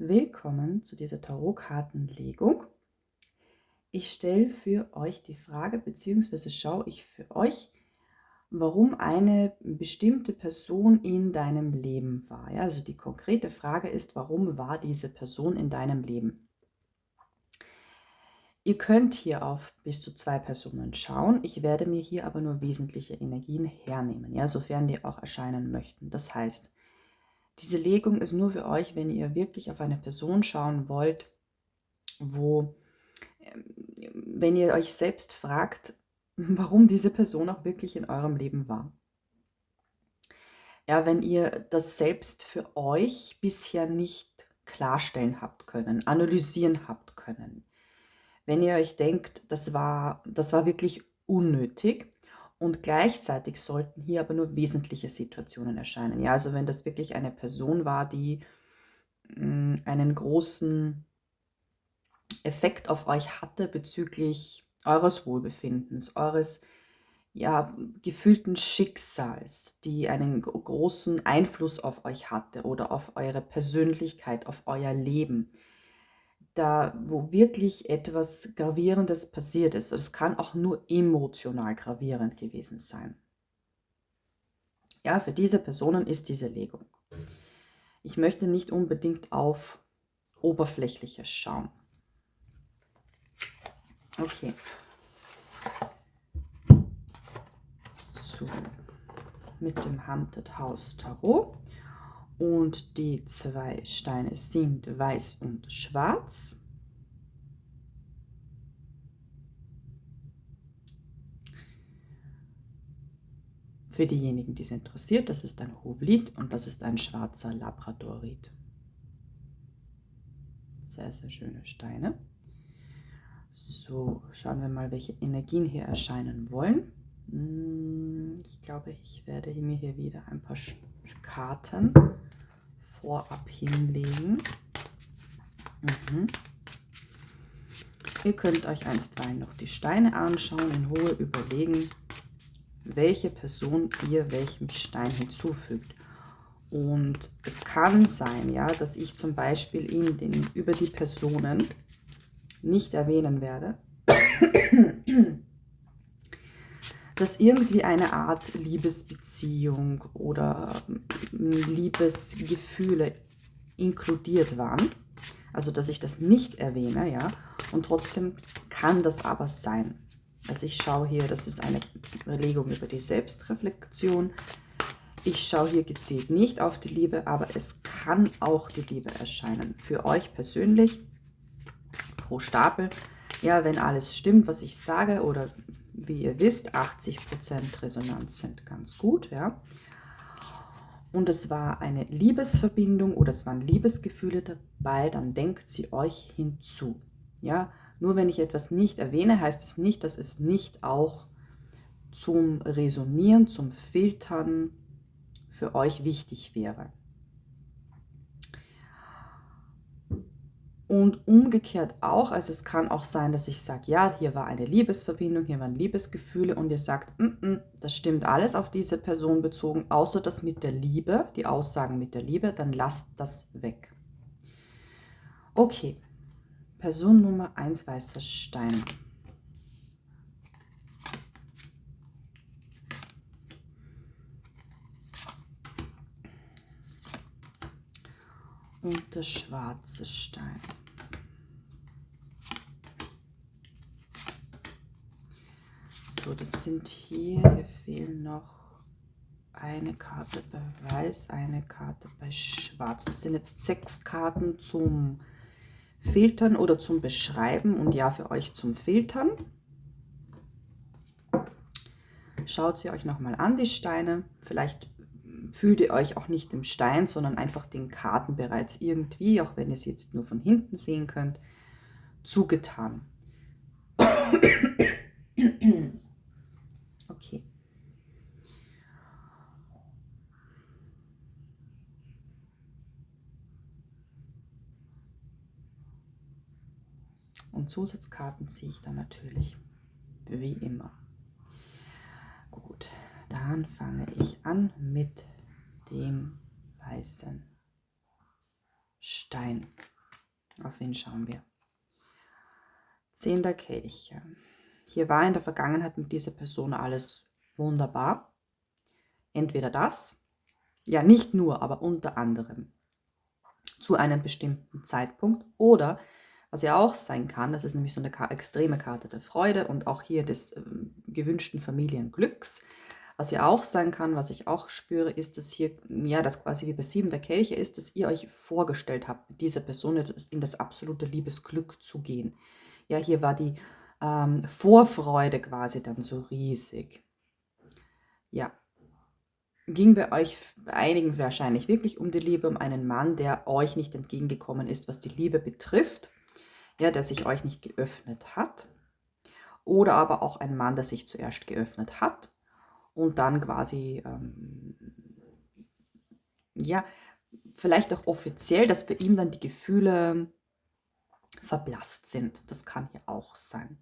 Willkommen zu dieser Tarotkartenlegung. Ich stelle für euch die Frage, beziehungsweise schaue ich für euch, warum eine bestimmte Person in deinem Leben war. Ja, also die konkrete Frage ist, warum war diese Person in deinem Leben? Ihr könnt hier auf bis zu 2 Personen schauen. Ich werde mir hier aber nur wesentliche Energien hernehmen, ja, sofern die auch erscheinen möchten. Das heißt, diese Legung ist nur für euch, wenn ihr wirklich auf eine Person schauen wollt, wo, wenn ihr euch selbst fragt, warum diese Person auch wirklich in eurem Leben war. Ja, wenn ihr das selbst für euch bisher nicht klarstellen habt können, analysieren habt können. Wenn ihr euch denkt, das war wirklich unnötig und gleichzeitig sollten hier aber nur wesentliche Situationen erscheinen. Ja, also wenn das wirklich eine Person war, die einen großen Effekt auf euch hatte bezüglich eures Wohlbefindens, eures ja, gefühlten Schicksals, die einen großen Einfluss auf euch hatte oder auf eure Persönlichkeit, auf euer Leben, da wo wirklich etwas Gravierendes passiert ist. Es kann auch nur emotional gravierend gewesen sein. Ja, für diese Personen ist diese Legung. Ich möchte nicht unbedingt auf Oberflächliches schauen. Okay. So, mit dem Haunted House Tarot. Und die 2 Steine sind weiß und schwarz. Für diejenigen, die es interessiert, das ist ein Hovlit und das ist ein schwarzer Labradorit. Sehr, sehr schöne Steine. So, schauen wir mal, welche Energien hier erscheinen wollen. Ich glaube, ich werde mir hier wieder ein paar Karten vorab hinlegen. Ihr könnt euch einstweilen noch die Steine anschauen, in Ruhe überlegen, welche Person ihr welchem Stein hinzufügt. Und es kann sein, ja, dass ich zum Beispiel über die Personen nicht erwähnen werde, dass irgendwie eine Art Liebesbeziehung oder Liebesgefühle inkludiert waren. Also, dass ich das nicht erwähne, ja, und trotzdem kann das aber sein. Also ich schaue hier, das ist eine Legung über die Selbstreflexion. Ich schaue hier gezielt nicht auf die Liebe, aber es kann auch die Liebe erscheinen. Für euch persönlich, pro Stapel, ja, wenn alles stimmt, was ich sage, oder wie ihr wisst, 80% Resonanz sind ganz gut, ja. Und es war eine Liebesverbindung oder es waren Liebesgefühle dabei, dann denkt sie euch hinzu. Ja, nur wenn ich etwas nicht erwähne, heißt es nicht, dass es nicht auch zum Resonieren, zum Filtern für euch wichtig wäre. Und umgekehrt auch, also es kann auch sein, dass ich sage, ja, hier war eine Liebesverbindung, hier waren Liebesgefühle und ihr sagt, das stimmt alles auf diese Person bezogen, außer das mit der Liebe, die Aussagen mit der Liebe, dann lasst das weg. Okay, Person Nummer 1, weißer Stein. Und der schwarze Stein. So, das sind hier fehlen noch eine Karte bei Weiß, eine Karte bei Schwarz. Das sind jetzt 6 Karten zum Filtern oder zum Beschreiben und ja, für euch zum Filtern. Schaut sie euch nochmal an, die Steine. Vielleicht fühlt ihr euch auch nicht im Stein, sondern einfach den Karten bereits irgendwie, auch wenn ihr sie jetzt nur von hinten sehen könnt, zugetan. Okay. Und Zusatzkarten ziehe ich dann natürlich, wie immer. Gut, dann fange ich an mit dem weißen Stein. Auf wen schauen wir? 10 der Kelche. Hier war in der Vergangenheit mit dieser Person alles wunderbar. Entweder das, ja nicht nur, aber unter anderem zu einem bestimmten Zeitpunkt, oder was ja auch sein kann, das ist nämlich so eine extreme Karte der Freude und auch hier des gewünschten Familienglücks. Was ja auch sein kann, was ich auch spüre, ist, dass hier, ja, das quasi wie bei 7 der Kelche ist, dass ihr euch vorgestellt habt, mit dieser Person jetzt in das absolute Liebesglück zu gehen. Ja, hier war die Vorfreude quasi dann so riesig. Ja, ging bei euch einigen wahrscheinlich wirklich um die Liebe, um einen Mann, der euch nicht entgegengekommen ist, was die Liebe betrifft, ja, der sich euch nicht geöffnet hat. Oder aber auch ein Mann, der sich zuerst geöffnet hat und dann quasi, ja, vielleicht auch offiziell, dass bei ihm dann die Gefühle verblasst sind. Das kann hier auch sein.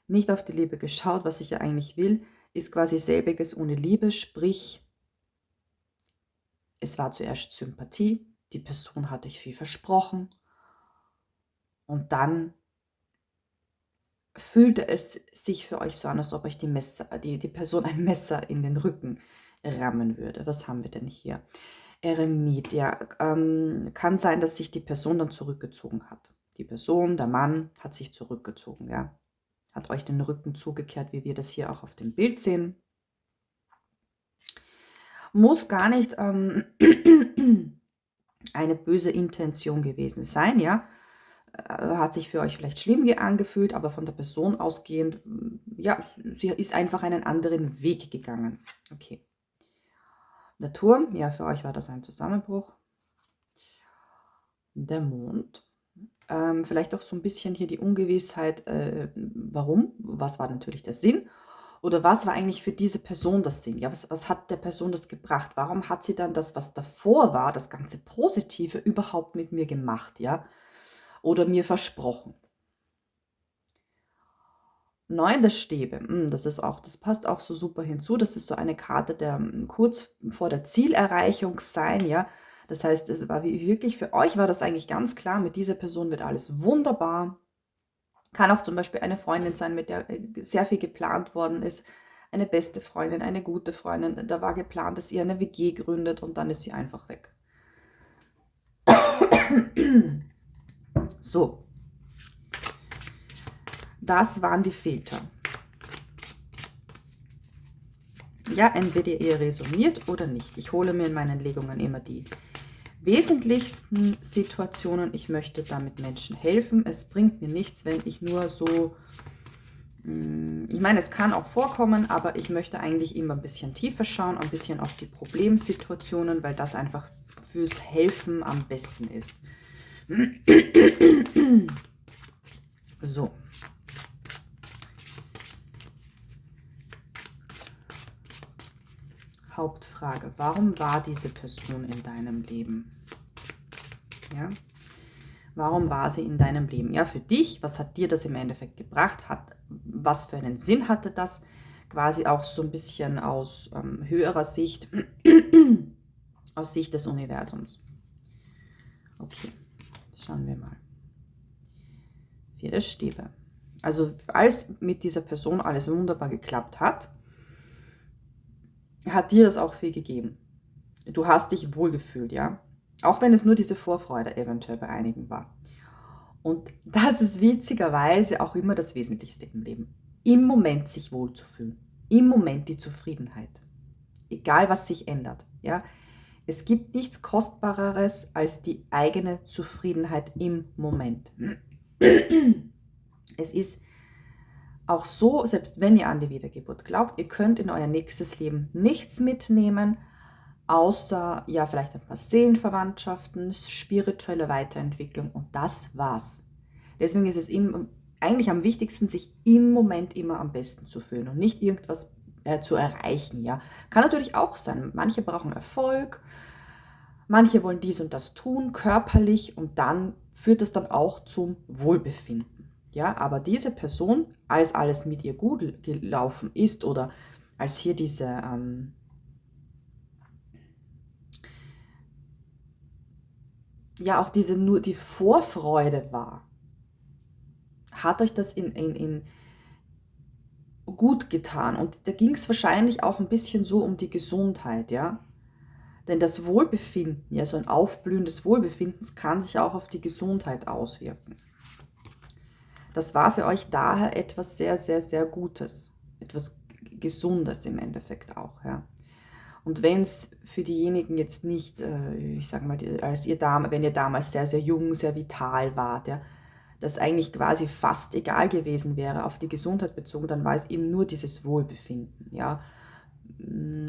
Nicht auf die Liebe geschaut, was ich ja eigentlich will, ist quasi selbiges ohne Liebe, sprich, es war zuerst Sympathie, die Person hat euch viel versprochen und dann fühlte es sich für euch so an, als ob euch die Person ein Messer in den Rücken rammen würde. Was haben wir denn hier? Eremit, ja, kann sein, dass sich die Person dann zurückgezogen hat. Die Person, der Mann, hat sich zurückgezogen, ja. Hat euch den Rücken zugekehrt, wie wir das hier auch auf dem Bild sehen. Muss gar nicht eine böse Intention gewesen sein, ja. Hat sich für euch vielleicht schlimm angefühlt, aber von der Person ausgehend, ja, sie ist einfach einen anderen Weg gegangen. Okay. Der Turm, ja, für euch war das ein Zusammenbruch. Der Mond. Vielleicht auch so ein bisschen hier die Ungewissheit, warum, was war natürlich der Sinn oder was war eigentlich für diese Person das Sinn? Ja, was hat der Person das gebracht? Warum hat sie dann das, was davor war, das ganze Positive überhaupt mit mir gemacht, ja? Oder mir versprochen? 9 der Stäbe, das passt auch so super hinzu. Das ist so eine Karte der kurz vor der Zielerreichung sein, ja. Das heißt, es war wirklich für euch war das eigentlich ganz klar, mit dieser Person wird alles wunderbar. Kann auch zum Beispiel eine Freundin sein, mit der sehr viel geplant worden ist. Eine beste Freundin, eine gute Freundin. Da war geplant, dass ihr eine WG gründet und dann ist sie einfach weg. So. Das waren die Filter. Ja, entweder ihr resoniert oder nicht. Ich hole mir in meinen Legungen immer die wesentlichsten Situationen. Ich möchte damit Menschen helfen. Es bringt mir nichts, wenn ich nur so, ich meine, es kann auch vorkommen, aber ich möchte eigentlich immer ein bisschen tiefer schauen, ein bisschen auf die Problemsituationen, weil das einfach fürs Helfen am besten ist. So. Hauptfrage, warum war diese Person in deinem Leben? Ja, warum war sie in deinem Leben? Ja, für dich, was hat dir das im Endeffekt gebracht? Was für einen Sinn hatte das? Quasi auch so ein bisschen aus höherer Sicht, aus Sicht des Universums. Okay, schauen wir mal. 4 der Stäbe. Also als mit dieser Person alles wunderbar geklappt hat, hat dir das auch viel gegeben. Du hast dich wohlgefühlt, ja. Auch wenn es nur diese Vorfreude eventuell bei einigen war. Und das ist witzigerweise auch immer das Wesentlichste im Leben. Im Moment sich wohlzufühlen. Im Moment die Zufriedenheit. Egal, was sich ändert, ja. Es gibt nichts Kostbareres als die eigene Zufriedenheit im Moment. Es ist auch so, selbst wenn ihr an die Wiedergeburt glaubt, ihr könnt in euer nächstes Leben nichts mitnehmen, außer ja vielleicht ein paar Seelenverwandtschaften, spirituelle Weiterentwicklung und das war's. Deswegen ist es eigentlich am wichtigsten, sich im Moment immer am besten zu fühlen und nicht irgendwas zu erreichen. Ja, kann natürlich auch sein. Manche brauchen Erfolg, manche wollen dies und das tun, körperlich und dann führt es dann auch zum Wohlbefinden. Ja, aber diese Person, als alles mit ihr gut gelaufen ist oder als hier diese, ja auch diese nur die Vorfreude war, hat euch das in gut getan. Und da ging es wahrscheinlich auch ein bisschen so um die Gesundheit, ja. Denn das Wohlbefinden, ja, so ein Aufblühen des Wohlbefindens kann sich auch auf die Gesundheit auswirken. Das war für euch daher etwas sehr, sehr, sehr Gutes, etwas Gesundes im Endeffekt auch, ja. Und wenn es für diejenigen jetzt nicht, ich sage mal, wenn ihr damals sehr, sehr jung, sehr vital wart, ja, das eigentlich quasi fast egal gewesen wäre, auf die Gesundheit bezogen, dann war es eben nur dieses Wohlbefinden, ja.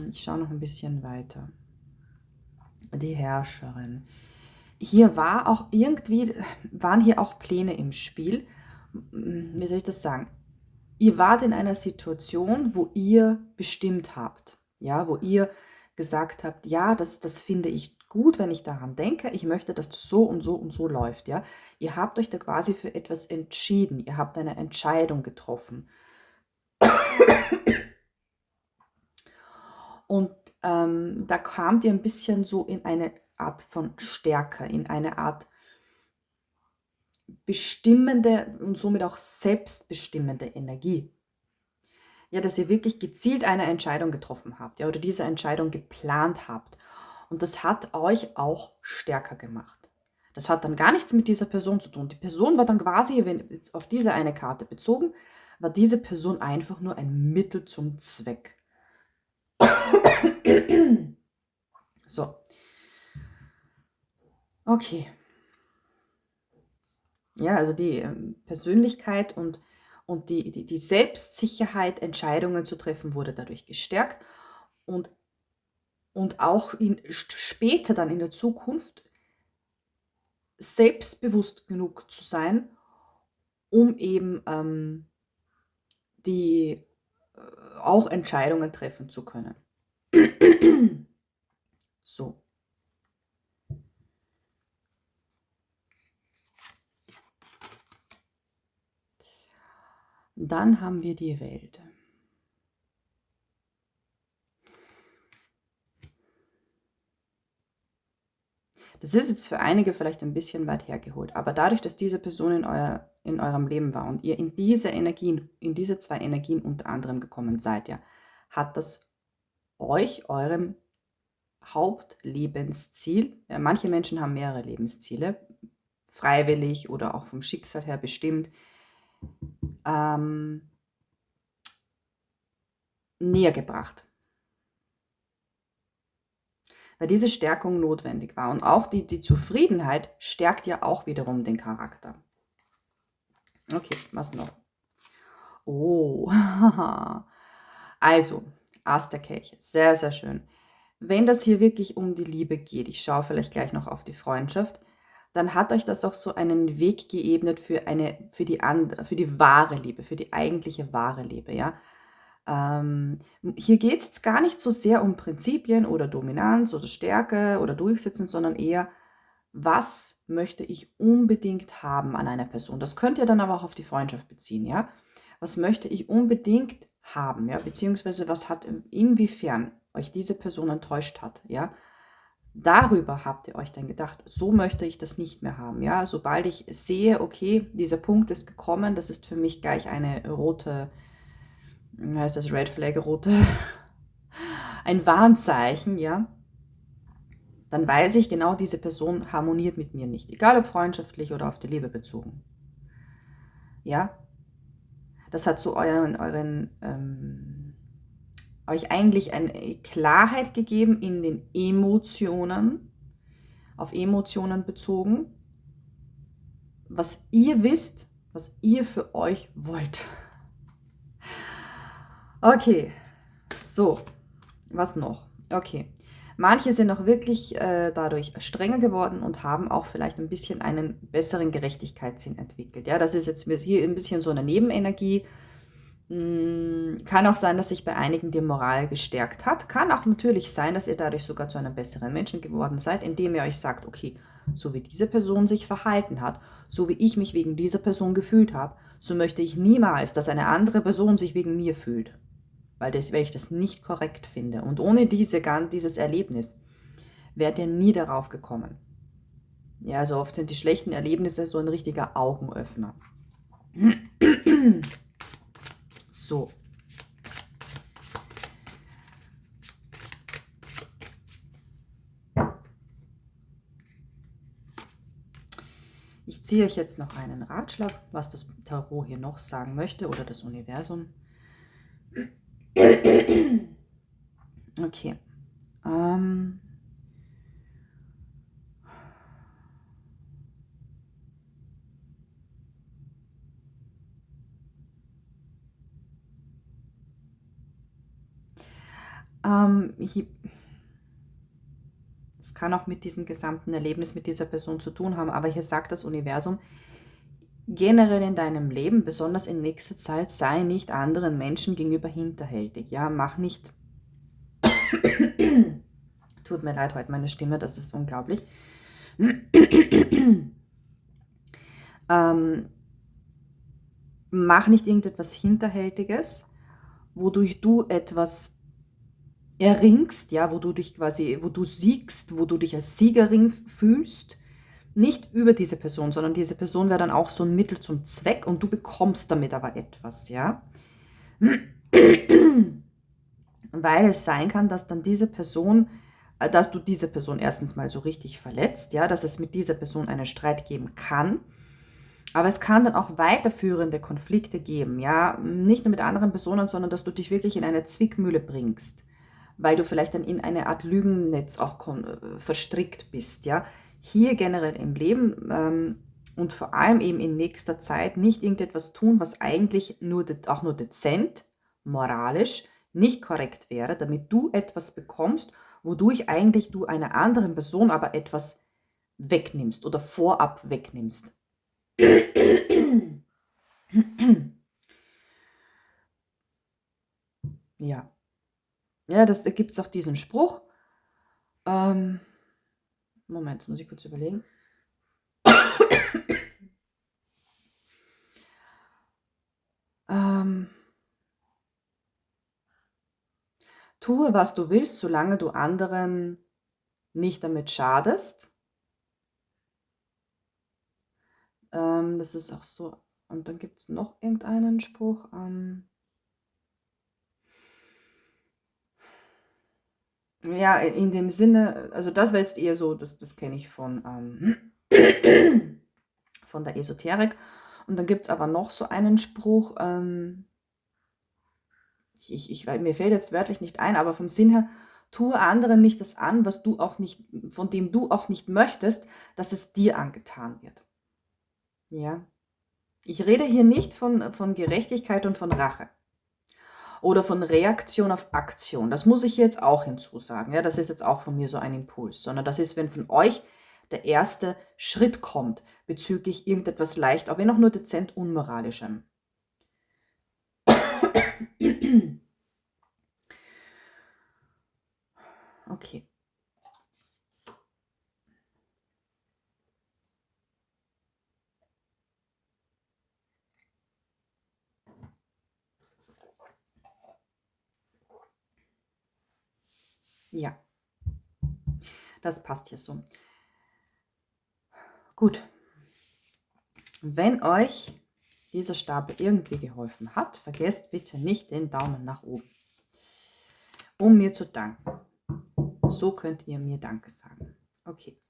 Ich schaue noch ein bisschen weiter. Die Herrscherin. Hier war auch irgendwie, waren hier auch Pläne im Spiel. Wie soll ich das sagen? Ihr wart in einer Situation, wo ihr bestimmt habt, ja, wo ihr gesagt habt, ja, das finde ich gut, wenn ich daran denke, ich möchte, dass das so und so und so läuft, ja. Ihr habt euch da quasi für etwas entschieden, ihr habt eine Entscheidung getroffen. Und da kamt ihr ein bisschen so in eine Art von Stärke, in eine Art bestimmende und somit auch selbstbestimmende Energie. Ja, dass ihr wirklich gezielt eine Entscheidung getroffen habt, ja, oder diese Entscheidung geplant habt. Und das hat euch auch stärker gemacht. Das hat dann gar nichts mit dieser Person zu tun. Die Person war dann quasi, wenn jetzt auf diese eine Karte bezogen, war diese Person einfach nur ein Mittel zum Zweck. So. Okay. Ja, also die Persönlichkeit und die Selbstsicherheit, Entscheidungen zu treffen, wurde dadurch gestärkt. Und, und auch später dann in der Zukunft selbstbewusst genug zu sein, um eben die auch Entscheidungen treffen zu können. So. Dann haben wir die Welt. Das ist jetzt für einige vielleicht ein bisschen weit hergeholt, aber dadurch, dass diese Person in eurem Leben war und ihr in diese Energien, in diese zwei Energien unter anderem gekommen seid, ja, hat das euch, eurem Hauptlebensziel, ja, manche Menschen haben mehrere Lebensziele, freiwillig oder auch vom Schicksal her bestimmt, näher gebracht. Weil diese Stärkung notwendig war. Und auch die Zufriedenheit stärkt ja auch wiederum den Charakter. Okay, was noch? Oh, also, Ass der Kelche, sehr, sehr schön. Wenn das hier wirklich um die Liebe geht, ich schaue vielleicht gleich noch auf die Freundschaft, dann hat euch das auch so einen Weg geebnet für die wahre Liebe, für die eigentliche wahre Liebe, ja. Hier geht es jetzt gar nicht so sehr um Prinzipien oder Dominanz oder Stärke oder Durchsetzen, sondern eher, was möchte ich unbedingt haben an einer Person? Das könnt ihr dann aber auch auf die Freundschaft beziehen, ja? Was möchte ich unbedingt haben, ja? Beziehungsweise inwiefern euch diese Person enttäuscht hat, ja? Darüber habt ihr euch dann gedacht, so möchte ich das nicht mehr haben, ja? Sobald ich sehe, okay, dieser Punkt ist gekommen, das ist für mich gleich eine rote, heißt das Red Flag, ein Warnzeichen, ja? Dann weiß ich genau, diese Person harmoniert mit mir nicht, egal ob freundschaftlich oder auf die Liebe bezogen. Ja? Das hat so euch eigentlich eine Klarheit gegeben in den Emotionen, auf Emotionen bezogen, was ihr wisst, was ihr für euch wollt. Okay, so, was noch? Okay, manche sind auch wirklich dadurch strenger geworden und haben auch vielleicht ein bisschen einen besseren Gerechtigkeitssinn entwickelt. Ja, das ist jetzt hier ein bisschen so eine Nebenenergie. Kann auch sein, dass sich bei einigen die Moral gestärkt hat. Kann auch natürlich sein, dass ihr dadurch sogar zu einem besseren Menschen geworden seid, indem ihr euch sagt, okay, so wie diese Person sich verhalten hat, so wie ich mich wegen dieser Person gefühlt habe, so möchte ich niemals, dass eine andere Person sich wegen mir fühlt. weil ich das nicht korrekt finde. Und ohne dieses Erlebnis wärt ihr nie darauf gekommen. Ja, also oft sind die schlechten Erlebnisse so ein richtiger Augenöffner. So. Ich ziehe euch jetzt noch einen Ratschlag, was das Tarot hier noch sagen möchte oder das Universum. Okay. Es kann auch mit diesem gesamten Erlebnis mit dieser Person zu tun haben, aber hier sagt das Universum, generell in deinem Leben, besonders in nächster Zeit, sei nicht anderen Menschen gegenüber hinterhältig. Ja, mach nicht. Tut mir leid heute meine Stimme, das ist unglaublich. Mach nicht irgendetwas Hinterhältiges, wodurch du etwas erringst, ja, wo du siegst, wo du dich als Siegerin fühlst, nicht über diese Person, sondern diese Person wäre dann auch so ein Mittel zum Zweck und du bekommst damit aber etwas, ja. Weil es sein kann, dass dann dass du diese Person erstens mal so richtig verletzt, ja, dass es mit dieser Person einen Streit geben kann. Aber es kann dann auch weiterführende Konflikte geben, ja, nicht nur mit anderen Personen, sondern dass du dich wirklich in eine Zwickmühle bringst, weil du vielleicht dann in eine Art Lügennetz auch verstrickt bist, ja. Hier generell im Leben und vor allem eben in nächster Zeit nicht irgendetwas tun, was eigentlich auch nur dezent, moralisch nicht korrekt wäre, damit du etwas bekommst, wodurch eigentlich du einer anderen Person aber etwas wegnimmst oder vorab wegnimmst. Ja. Ja, da gibt es auch diesen Spruch. Moment, jetzt muss ich kurz überlegen. Tue, was du willst, solange du anderen nicht damit schadest. Das ist auch so. Und dann gibt es noch irgendeinen Spruch. Ja, in dem Sinne, also das war jetzt eher so, das kenne ich von der Esoterik. Und dann gibt es aber noch so einen Spruch, mir fällt jetzt wörtlich nicht ein, aber vom Sinn her, tue anderen nicht das an, von dem du auch nicht möchtest, dass es dir angetan wird. Ja. Ich rede hier nicht von Gerechtigkeit und von Rache. Oder von Reaktion auf Aktion. Das muss ich jetzt auch hinzusagen. Ja, das ist jetzt auch von mir so ein Impuls. Sondern das ist, wenn von euch der erste Schritt kommt bezüglich irgendetwas leicht, auch wenn auch nur dezent unmoralischem. Okay. Ja, das passt hier so. Gut. Wenn euch dieser Stapel irgendwie geholfen hat, vergesst bitte nicht den Daumen nach oben, um mir zu danken. So könnt ihr mir Danke sagen. Okay.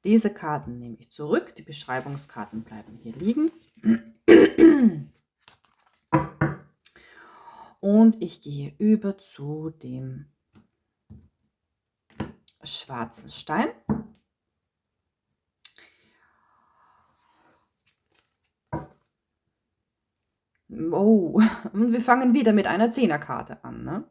Diese Karten nehme ich zurück. Die Beschreibungskarten bleiben hier liegen. Und ich gehe über zu dem schwarzen Stein. Oh, und wir fangen wieder mit einer Zehnerkarte an, ne?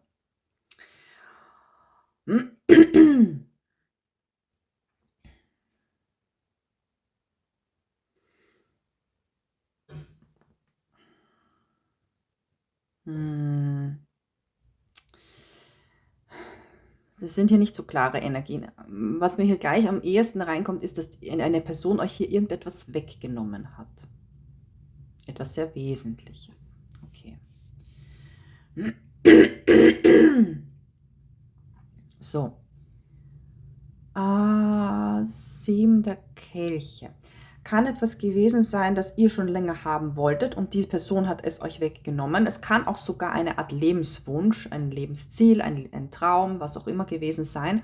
Das sind hier nicht so klare Energien. Was mir hier gleich am ehesten reinkommt, ist, dass eine Person euch hier irgendetwas weggenommen hat. Etwas sehr Wesentliches. Okay. So, 7 der Kelche. Kann etwas gewesen sein, das ihr schon länger haben wolltet und die Person hat es euch weggenommen. Es kann auch sogar eine Art Lebenswunsch, ein Lebensziel, ein Traum, was auch immer gewesen sein.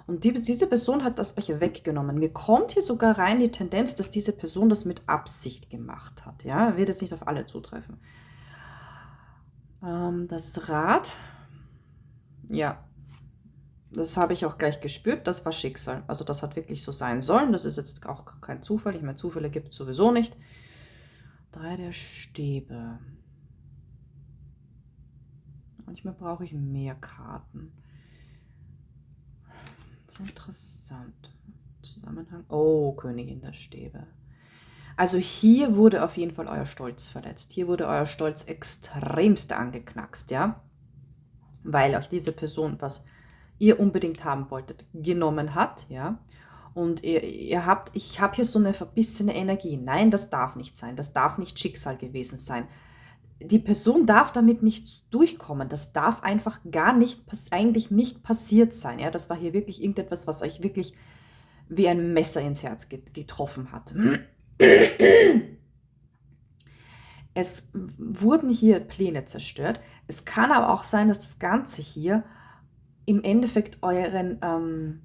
Und diese Person hat das euch weggenommen. Mir kommt hier sogar rein die Tendenz, dass diese Person das mit Absicht gemacht hat. Ja, wird jetzt nicht auf alle zutreffen. Das Rad, ja, das habe ich auch gleich gespürt, das war Schicksal. Also das hat wirklich so sein sollen. Das ist jetzt auch kein Zufall. Ich meine, Zufälle gibt es sowieso nicht. 3 der Stäbe. Manchmal brauche ich mehr Karten. Das ist interessant. Zusammenhang. Oh, Königin der Stäbe. Also hier wurde auf jeden Fall euer Stolz verletzt. Hier wurde euer Stolz extremst angeknackst, ja? Weil euch diese Person, was ihr unbedingt haben wolltet, genommen hat, ja? Und ich habe hier so eine verbissene Energie. Nein, das darf nicht sein. Das darf nicht Schicksal gewesen sein. Die Person darf damit nicht durchkommen. Das darf einfach gar nicht, eigentlich nicht passiert sein. Ja? Das war hier wirklich irgendetwas, was euch wirklich wie ein Messer ins Herz getroffen hat. Es wurden hier Pläne zerstört. Es kann aber auch sein, dass das Ganze hier im Endeffekt euren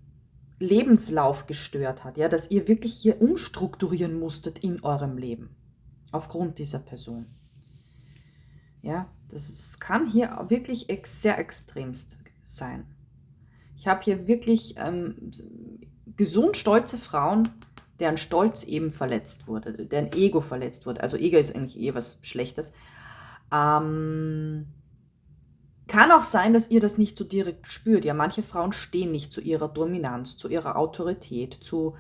Lebenslauf gestört hat. Ja? Dass ihr wirklich hier umstrukturieren musstet in eurem Leben. Aufgrund dieser Person. Ja, das kann hier wirklich sehr extremst sein. Ich habe hier wirklich gesund stolze Frauen, deren Stolz eben verletzt wurde, deren Ego verletzt wurde. Also Ego ist eigentlich eher was Schlechtes. Kann auch sein, dass ihr das nicht so direkt spürt. Ja, manche Frauen stehen nicht zu ihrer Dominanz, zu ihrer Autorität, zu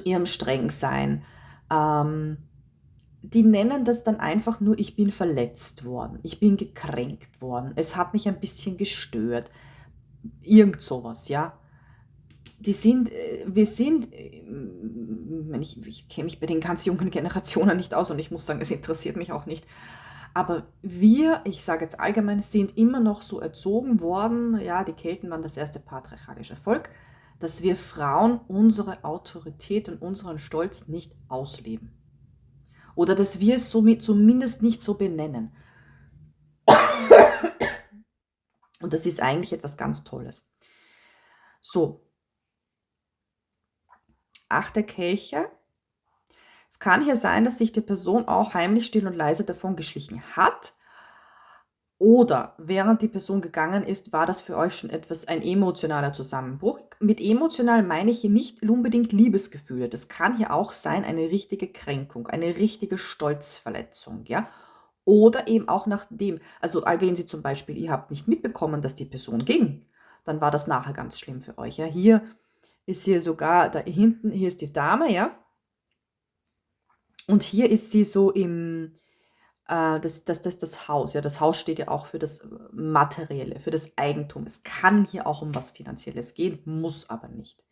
ihrem Strengsein. Die nennen das dann einfach nur, ich bin verletzt worden, ich bin gekränkt worden, es hat mich ein bisschen gestört, irgend sowas, ja. Ich kenne mich bei den ganz jungen Generationen nicht aus und ich muss sagen, es interessiert mich auch nicht. Aber ich sage jetzt allgemein, sind immer noch so erzogen worden, ja, die Kelten waren das erste patriarchalische Volk, dass wir Frauen unsere Autorität und unseren Stolz nicht ausleben. Oder dass wir es zumindest nicht so benennen. Und das ist eigentlich etwas ganz Tolles. So. 8 der Kelche. Es kann hier sein, dass sich die Person auch heimlich, still und leise davon geschlichen hat. Oder während die Person gegangen ist, war das für euch schon ein emotionaler Zusammenbruch. Mit emotional meine ich hier nicht unbedingt Liebesgefühle. Das kann hier auch sein eine richtige Kränkung, eine richtige Stolzverletzung, ja. Oder eben auch nachdem, also wenn Sie zum Beispiel, ihr habt nicht mitbekommen, dass die Person ging, dann war das nachher ganz schlimm für euch, ja. Hier ist hier sogar, da hinten, hier ist die Dame, ja. Und hier ist sie so das Haus. Ja, das Haus steht ja auch für das Materielle, für das Eigentum. Es kann hier auch um was Finanzielles gehen, muss aber nicht.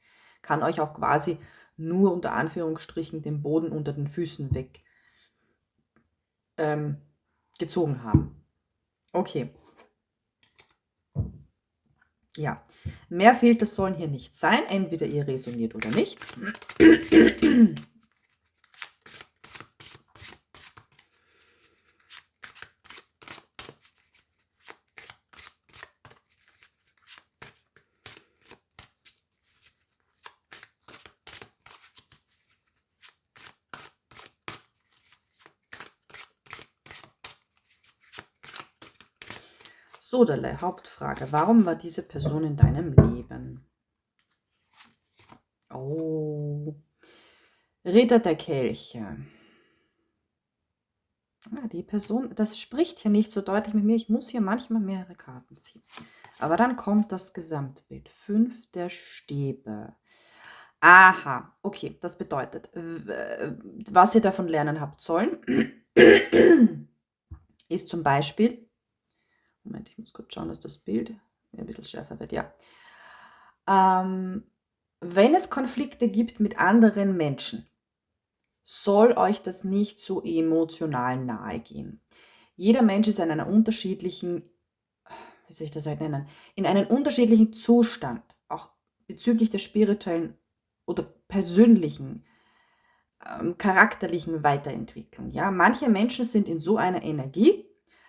Kann euch auch quasi nur unter Anführungsstrichen den Boden unter den Füßen weg gezogen haben. Okay. Ja, mehr fehlt, das sollen hier nicht sein. Entweder ihr resoniert oder nicht. Soderle, Hauptfrage. Warum war diese Person in deinem Leben? Oh. Ritter der Kelche. Die Person, das spricht hier nicht so deutlich mit mir. Ich muss hier manchmal mehrere Karten ziehen. Aber dann kommt das Gesamtbild. 5 der Stäbe. Aha, okay, das bedeutet, was ihr davon lernen habt sollen, ist zum Beispiel, Moment, ich muss kurz schauen, dass das Bild ein bisschen schärfer wird, ja. Wenn es Konflikte gibt mit anderen Menschen, soll euch das nicht so emotional nahe gehen. Jeder Mensch ist in einer unterschiedlichen wie soll ich das halt nennen, in einen unterschiedlichen Zustand, auch bezüglich der spirituellen oder persönlichen, charakterlichen Weiterentwicklung. Ja? Manche Menschen sind in so einer Energie,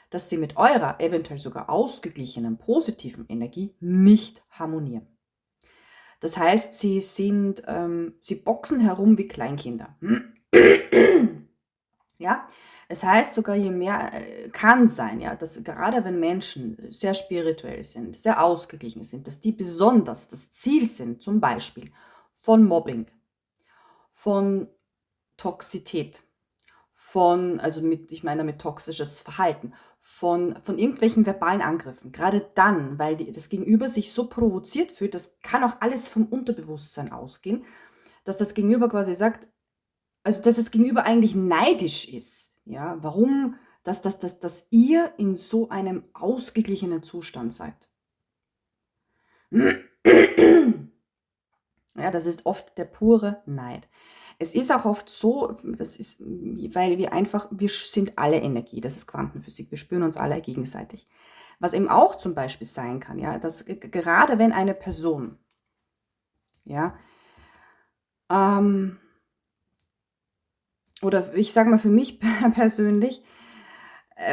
dass sie mit eurer eventuell sogar ausgeglichenen, positiven Energie nicht harmonieren. Das heißt, sie boxen herum wie Kleinkinder. Ja, es heißt sogar, je mehr kann sein, ja, dass gerade wenn Menschen sehr spirituell sind, sehr ausgeglichen sind, dass die besonders das Ziel sind, zum Beispiel von Mobbing, von Toxität, ich meine damit toxisches Verhalten, von irgendwelchen verbalen Angriffen. Gerade dann, weil das Gegenüber sich so provoziert fühlt, das kann auch alles vom Unterbewusstsein ausgehen, dass das Gegenüber quasi sagt, also dass das Gegenüber eigentlich neidisch ist. Ja, warum, dass ihr in so einem ausgeglichenen Zustand seid. Ja, das ist oft der pure Neid. Es ist auch oft so, weil wir sind alle Energie, das ist Quantenphysik, wir spüren uns alle gegenseitig. Was eben auch zum Beispiel sein kann, ja, dass gerade wenn eine Person, ja, oder ich sage mal für mich persönlich,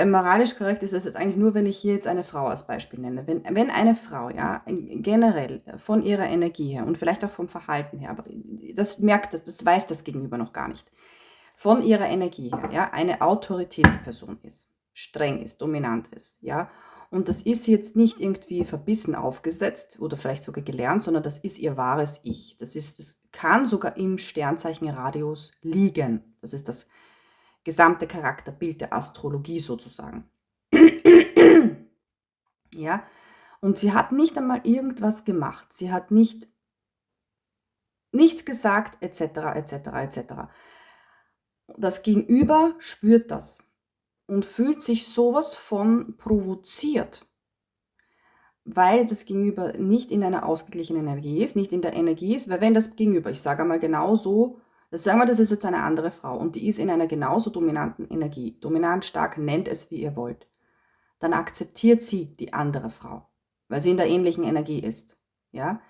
moralisch korrekt ist das jetzt eigentlich nur, wenn ich hier jetzt eine Frau als Beispiel nenne. Wenn eine Frau, ja, generell von ihrer Energie her und vielleicht auch vom Verhalten her, aber das weiß das Gegenüber noch gar nicht, von ihrer Energie her, ja, eine Autoritätsperson ist, streng ist, dominant ist, ja, und das ist jetzt nicht irgendwie verbissen aufgesetzt oder vielleicht sogar gelernt, sondern das ist ihr wahres Ich. Das kann sogar im Sternzeichenradius liegen. Das ist das gesamte Charakterbild der Astrologie sozusagen. Ja, und sie hat nicht einmal irgendwas gemacht. Sie hat nichts gesagt, etc., etc., etc. Das Gegenüber spürt das und fühlt sich sowas von provoziert, weil das Gegenüber nicht in einer ausgeglichenen Energie ist, nicht in der Energie ist, weil wenn das Gegenüber, ich sage einmal genau so, sagen wir, das ist jetzt eine andere Frau und die ist in einer genauso dominanten Energie, dominant, stark, nennt es wie ihr wollt, dann akzeptiert sie die andere Frau, weil sie in der ähnlichen Energie ist, ja.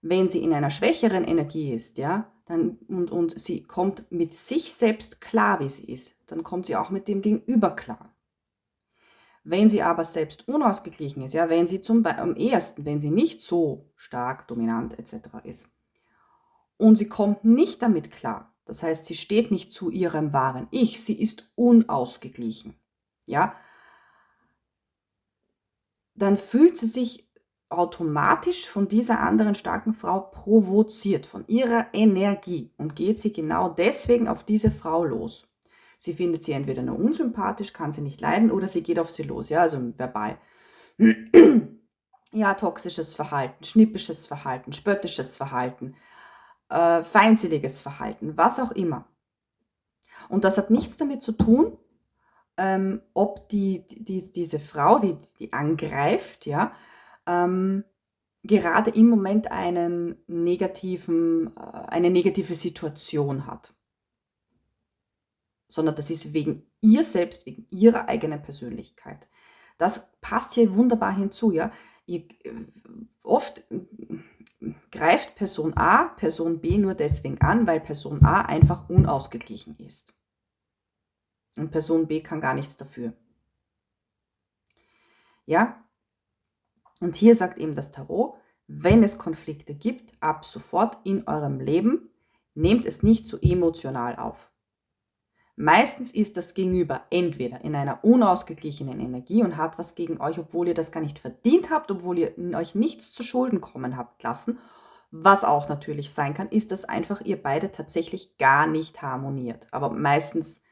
Wenn sie in einer schwächeren Energie ist, ja, und sie kommt mit sich selbst klar, wie sie ist, dann kommt sie auch mit dem Gegenüber klar. Wenn sie aber selbst unausgeglichen ist, ja, wenn sie am ehesten, wenn sie nicht so stark, dominant etc. ist und sie kommt nicht damit klar, das heißt, sie steht nicht zu ihrem wahren Ich, sie ist unausgeglichen, ja, dann fühlt sie sich automatisch von dieser anderen starken Frau provoziert, von ihrer Energie und geht sie genau deswegen auf diese Frau los. Sie findet sie entweder nur unsympathisch, kann sie nicht leiden oder sie geht auf sie los, ja, also verbal. Ja, toxisches Verhalten, schnippisches Verhalten, spöttisches Verhalten, feindseliges Verhalten, was auch immer. Und das hat nichts damit zu tun, ob diese Frau, die angreift, ja, gerade im Moment eine negative Situation hat. Sondern das ist wegen ihr selbst, wegen ihrer eigenen Persönlichkeit. Das passt hier wunderbar hinzu, ja. Oft greift Person A Person B nur deswegen an, weil Person A einfach unausgeglichen ist. Und Person B kann gar nichts dafür. Ja? Und hier sagt eben das Tarot, wenn es Konflikte gibt, ab sofort in eurem Leben, nehmt es nicht zu emotional auf. Meistens ist das Gegenüber entweder in einer unausgeglichenen Energie und hat was gegen euch, obwohl ihr das gar nicht verdient habt, obwohl ihr euch nichts zu Schulden kommen habt lassen. Was auch natürlich sein kann, ist, dass einfach ihr beide tatsächlich gar nicht harmoniert. Aber meistens,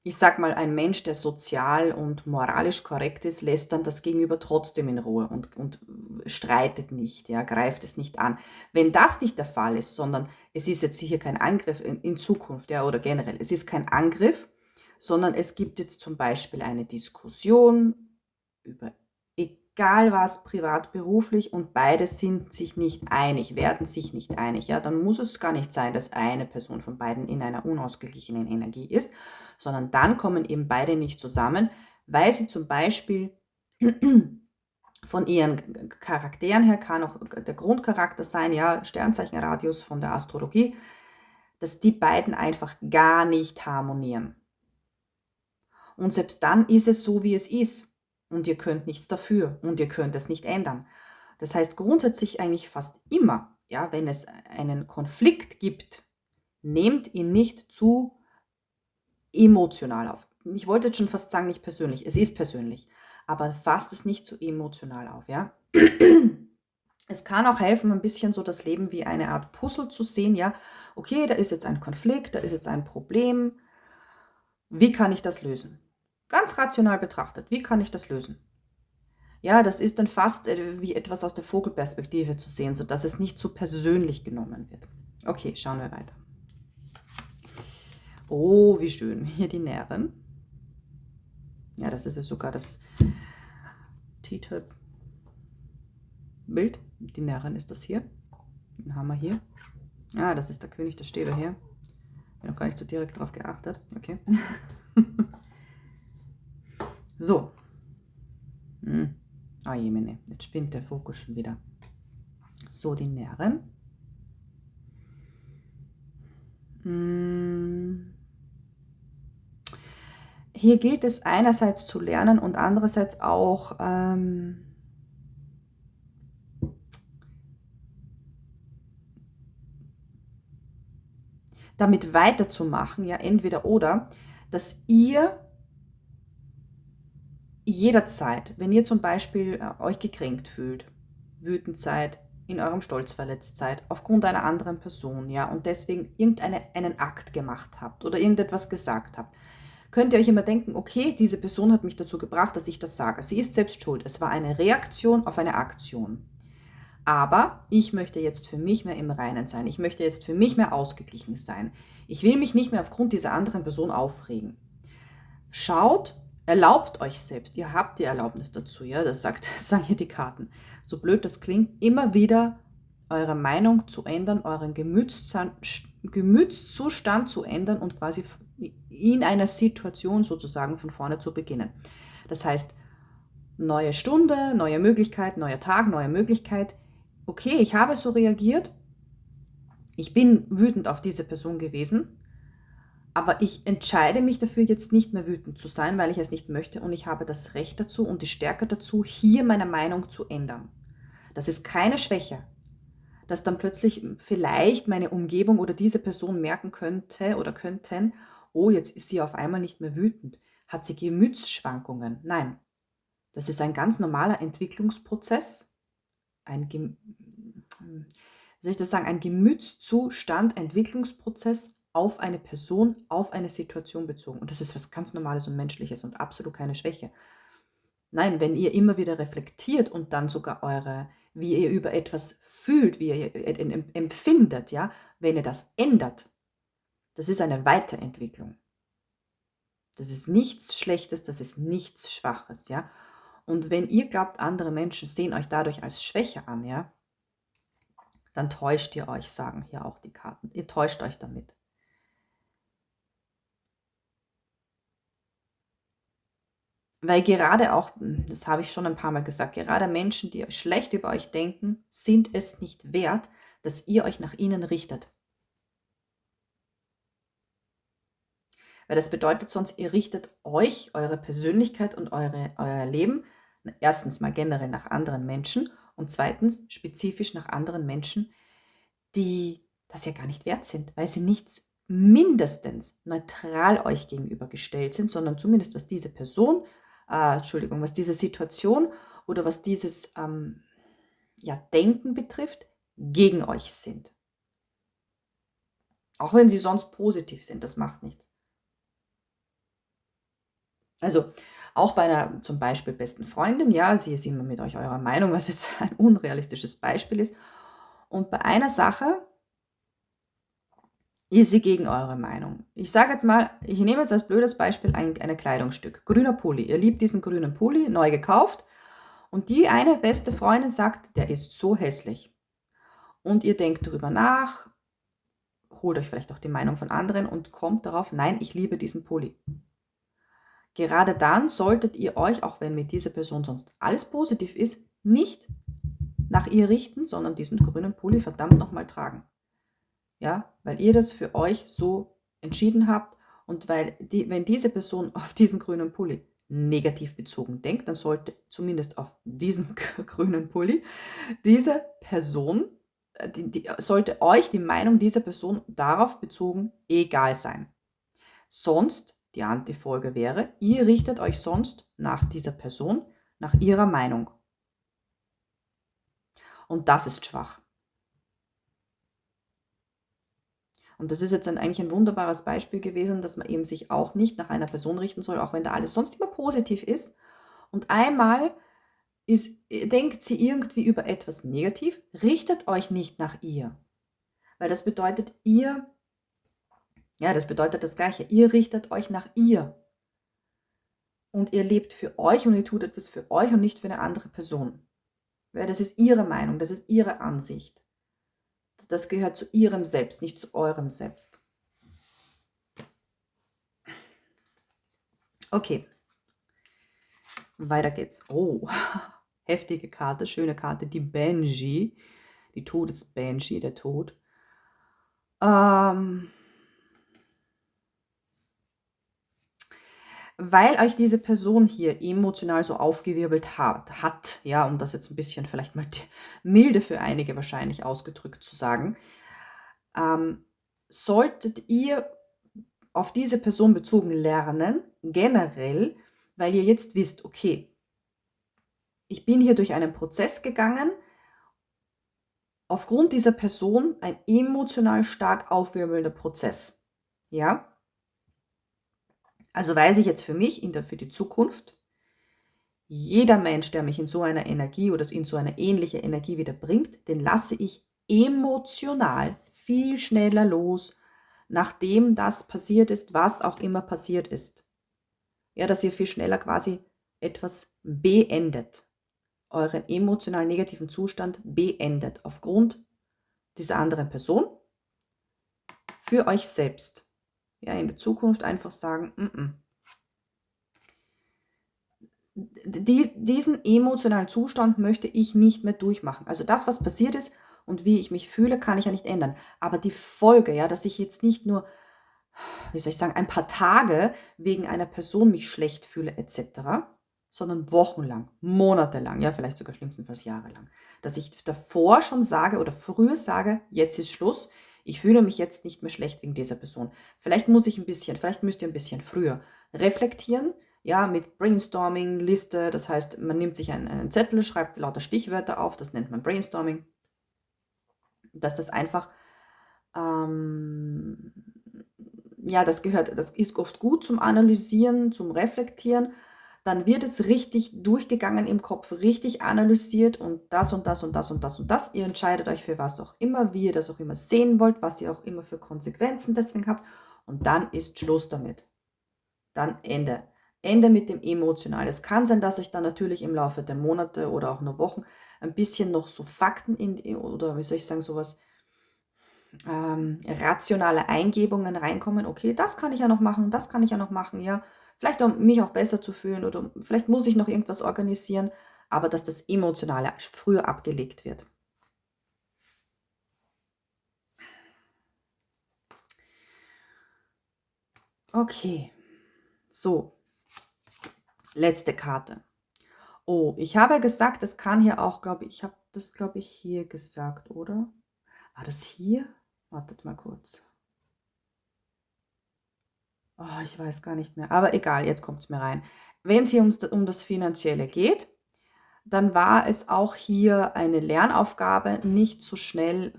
ich sag mal, ein Mensch, der sozial und moralisch korrekt ist, lässt dann das Gegenüber trotzdem in Ruhe und streitet nicht, ja, greift es nicht an. Wenn das nicht der Fall ist, sondern es ist jetzt hier kein Angriff in Zukunft, ja, oder generell, es ist kein Angriff, sondern es gibt jetzt zum Beispiel eine Diskussion über egal was, privat, beruflich, und beide sind sich nicht einig, werden sich nicht einig, ja, dann muss es gar nicht sein, dass eine Person von beiden in einer unausgeglichenen Energie ist, sondern dann kommen eben beide nicht zusammen, weil sie zum Beispiel Von ihren Charakteren her kann auch der Grundcharakter sein, ja, Sternzeichenradius von der Astrologie, dass die beiden einfach gar nicht harmonieren. Und selbst dann ist es so, wie es ist. Und ihr könnt nichts dafür und ihr könnt es nicht ändern. Das heißt grundsätzlich eigentlich fast immer, ja, wenn es einen Konflikt gibt, nehmt ihn nicht zu emotional auf. Ich wollte jetzt schon fast sagen, nicht persönlich. Es ist persönlich, aber fasst es nicht zu emotional auf, ja. Es kann auch helfen, ein bisschen so das Leben wie eine Art Puzzle zu sehen, ja. Okay, da ist jetzt ein Konflikt, da ist jetzt ein Problem. Wie kann ich das lösen? Ganz rational betrachtet, wie kann ich das lösen? Ja, das ist dann fast wie etwas aus der Vogelperspektive zu sehen, sodass es nicht zu persönlich genommen wird. Okay, schauen wir weiter. Oh, wie schön. Hier die Närrin. Ja, das ist ja sogar das Titelbild. Die Närrin ist das hier. Den haben wir hier. Ah, das ist der König der Stäbe hier. Ich habe noch gar nicht so direkt drauf geachtet. Okay. So. Ah, jemine. Jetzt spinnt der Fokus schon wieder. So, die Närrin. Hier gilt es einerseits zu lernen und andererseits auch damit weiterzumachen, ja, entweder oder, dass ihr jederzeit, wenn ihr zum Beispiel euch gekränkt fühlt, wütend seid, in eurem Stolz verletzt seid, aufgrund einer anderen Person, ja, und deswegen einen Akt gemacht habt oder irgendetwas gesagt habt, könnt ihr euch immer denken, okay, diese Person hat mich dazu gebracht, dass ich das sage. Sie ist selbst schuld. Es war eine Reaktion auf eine Aktion. Aber ich möchte jetzt für mich mehr im Reinen sein. Ich möchte jetzt für mich mehr ausgeglichen sein. Ich will mich nicht mehr aufgrund dieser anderen Person aufregen. Schaut, erlaubt euch selbst. Ihr habt die Erlaubnis dazu, ja, das sagen hier die Karten. So blöd das klingt, immer wieder eure Meinung zu ändern, euren Gemütszustand zu ändern und quasi in einer Situation sozusagen von vorne zu beginnen. Das heißt, neue Stunde, neue Möglichkeit, neuer Tag, neue Möglichkeit. Okay, ich habe so reagiert. Ich bin wütend auf diese Person gewesen. Aber ich entscheide mich dafür, jetzt nicht mehr wütend zu sein, weil ich es nicht möchte und ich habe das Recht dazu und die Stärke dazu, hier meine Meinung zu ändern. Das ist keine Schwäche, dass dann plötzlich vielleicht meine Umgebung oder diese Person merken könnte oder könnten, oh, jetzt ist sie auf einmal nicht mehr wütend. Hat sie Gemütsschwankungen? Nein, das ist ein ganz normaler Entwicklungsprozess, wie soll ich das sagen, ein Gemütszustand, Entwicklungsprozess auf eine Person, auf eine Situation bezogen. Und das ist was ganz Normales und Menschliches und absolut keine Schwäche. Nein, wenn ihr immer wieder reflektiert und dann sogar wie ihr über etwas fühlt, wie ihr empfindet, ja, wenn ihr das ändert, das ist eine Weiterentwicklung. Das ist nichts Schlechtes, das ist nichts Schwaches, ja. Und wenn ihr glaubt, andere Menschen sehen euch dadurch als Schwäche an, ja, dann täuscht ihr euch, sagen hier auch die Karten. Ihr täuscht euch damit. Weil gerade auch, das habe ich schon ein paar Mal gesagt, gerade Menschen, die schlecht über euch denken, sind es nicht wert, dass ihr euch nach ihnen richtet. Weil das bedeutet sonst, ihr richtet euch, eure Persönlichkeit und euer Leben erstens mal generell nach anderen Menschen und zweitens spezifisch nach anderen Menschen, die das ja gar nicht wert sind, weil sie nicht mindestens neutral euch gegenüber gestellt sind, sondern zumindest was diese Person, was diese Situation oder was dieses Denken betrifft, gegen euch sind. Auch wenn sie sonst positiv sind, das macht nichts. Also auch bei einer zum Beispiel besten Freundin, ja, sie ist immer mit euch eurer Meinung, was jetzt ein unrealistisches Beispiel ist. Und bei einer Sache ist sie gegen eure Meinung. Ich sage jetzt mal, ich nehme jetzt als blödes Beispiel ein Kleidungsstück. Grüner Pulli. Ihr liebt diesen grünen Pulli, neu gekauft. Und die eine beste Freundin sagt, der ist so hässlich. Und ihr denkt darüber nach, holt euch vielleicht auch die Meinung von anderen und kommt darauf, nein, ich liebe diesen Pulli. Gerade dann solltet ihr euch, auch wenn mit dieser Person sonst alles positiv ist, nicht nach ihr richten, sondern diesen grünen Pulli verdammt nochmal tragen. Ja, weil ihr das für euch so entschieden habt und wenn diese Person auf diesen grünen Pulli negativ bezogen denkt, dann sollte zumindest auf diesen grünen Pulli diese Person, sollte euch die Meinung dieser Person darauf bezogen egal sein. Sonst, die Antifolge wäre, ihr richtet euch sonst nach dieser Person, nach ihrer Meinung. Und das ist schwach. Und das ist jetzt eigentlich ein wunderbares Beispiel gewesen, dass man eben sich auch nicht nach einer Person richten soll, auch wenn da alles sonst immer positiv ist. Und einmal denkt sie irgendwie über etwas negativ, richtet euch nicht nach ihr. Weil das bedeutet das bedeutet das Gleiche. Ihr richtet euch nach ihr. Und ihr lebt für euch und ihr tut etwas für euch und nicht für eine andere Person. Weil das ist ihre Meinung, das ist ihre Ansicht. Das gehört zu ihrem Selbst, nicht zu eurem Selbst. Okay. Weiter geht's. Oh, heftige Karte, schöne Karte. Die Banshee. Die Todesbanshee, der Tod. Weil euch diese Person hier emotional so aufgewirbelt hat, ja, um das jetzt ein bisschen vielleicht mal milde für einige wahrscheinlich ausgedrückt zu sagen, solltet ihr auf diese Person bezogen lernen, generell, weil ihr jetzt wisst, okay, ich bin hier durch einen Prozess gegangen, aufgrund dieser Person ein emotional stark aufwirbelnder Prozess, ja. Also weiß ich jetzt für mich, für die Zukunft, jeder Mensch, der mich in so einer Energie oder in so eine ähnliche Energie wieder bringt, den lasse ich emotional viel schneller los, nachdem das passiert ist, was auch immer passiert ist. Ja, dass ihr viel schneller quasi etwas beendet, euren emotional negativen Zustand beendet, aufgrund dieser anderen Person, für euch selbst. Ja, in der Zukunft einfach sagen, diesen emotionalen Zustand möchte ich nicht mehr durchmachen. Also das, was passiert ist und wie ich mich fühle, kann ich ja nicht ändern. Aber die Folge, ja, dass ich jetzt nicht nur, wie soll ich sagen, ein paar Tage wegen einer Person mich schlecht fühle etc., sondern wochenlang, monatelang, ja, vielleicht sogar schlimmstenfalls jahrelang. Dass ich davor schon sage oder früher sage, jetzt ist Schluss, ich fühle mich jetzt nicht mehr schlecht wegen dieser Person. Vielleicht müsst ihr ein bisschen früher reflektieren, ja, mit Brainstorming, Liste, das heißt, man nimmt sich einen Zettel, schreibt lauter Stichwörter auf, das nennt man Brainstorming, dass das einfach, das ist oft gut zum Analysieren, zum Reflektieren, dann wird es richtig durchgegangen im Kopf, richtig analysiert und das und das und das und das und das. Ihr entscheidet euch für was auch immer, wie ihr das auch immer sehen wollt, was ihr auch immer für Konsequenzen deswegen habt und dann ist Schluss damit. Dann Ende. Ende mit dem Emotional. Es kann sein, dass euch dann natürlich im Laufe der Monate oder auch nur Wochen ein bisschen noch so Fakten oder wie soll ich sagen, sowas rationale Eingebungen reinkommen. Okay, das kann ich ja noch machen, das kann ich ja noch machen, ja. Vielleicht um mich auch besser zu fühlen oder vielleicht muss ich noch irgendwas organisieren, aber dass das Emotionale früher abgelegt wird. Okay, so. Letzte Karte. Oh, ich habe gesagt, das kann hier auch, ich habe das, hier gesagt, oder? War das hier? Wartet mal kurz. Oh, ich weiß gar nicht mehr. Aber egal, jetzt kommt es mir rein. Wenn es hier um das Finanzielle geht, dann war es auch hier eine Lernaufgabe, nicht so schnell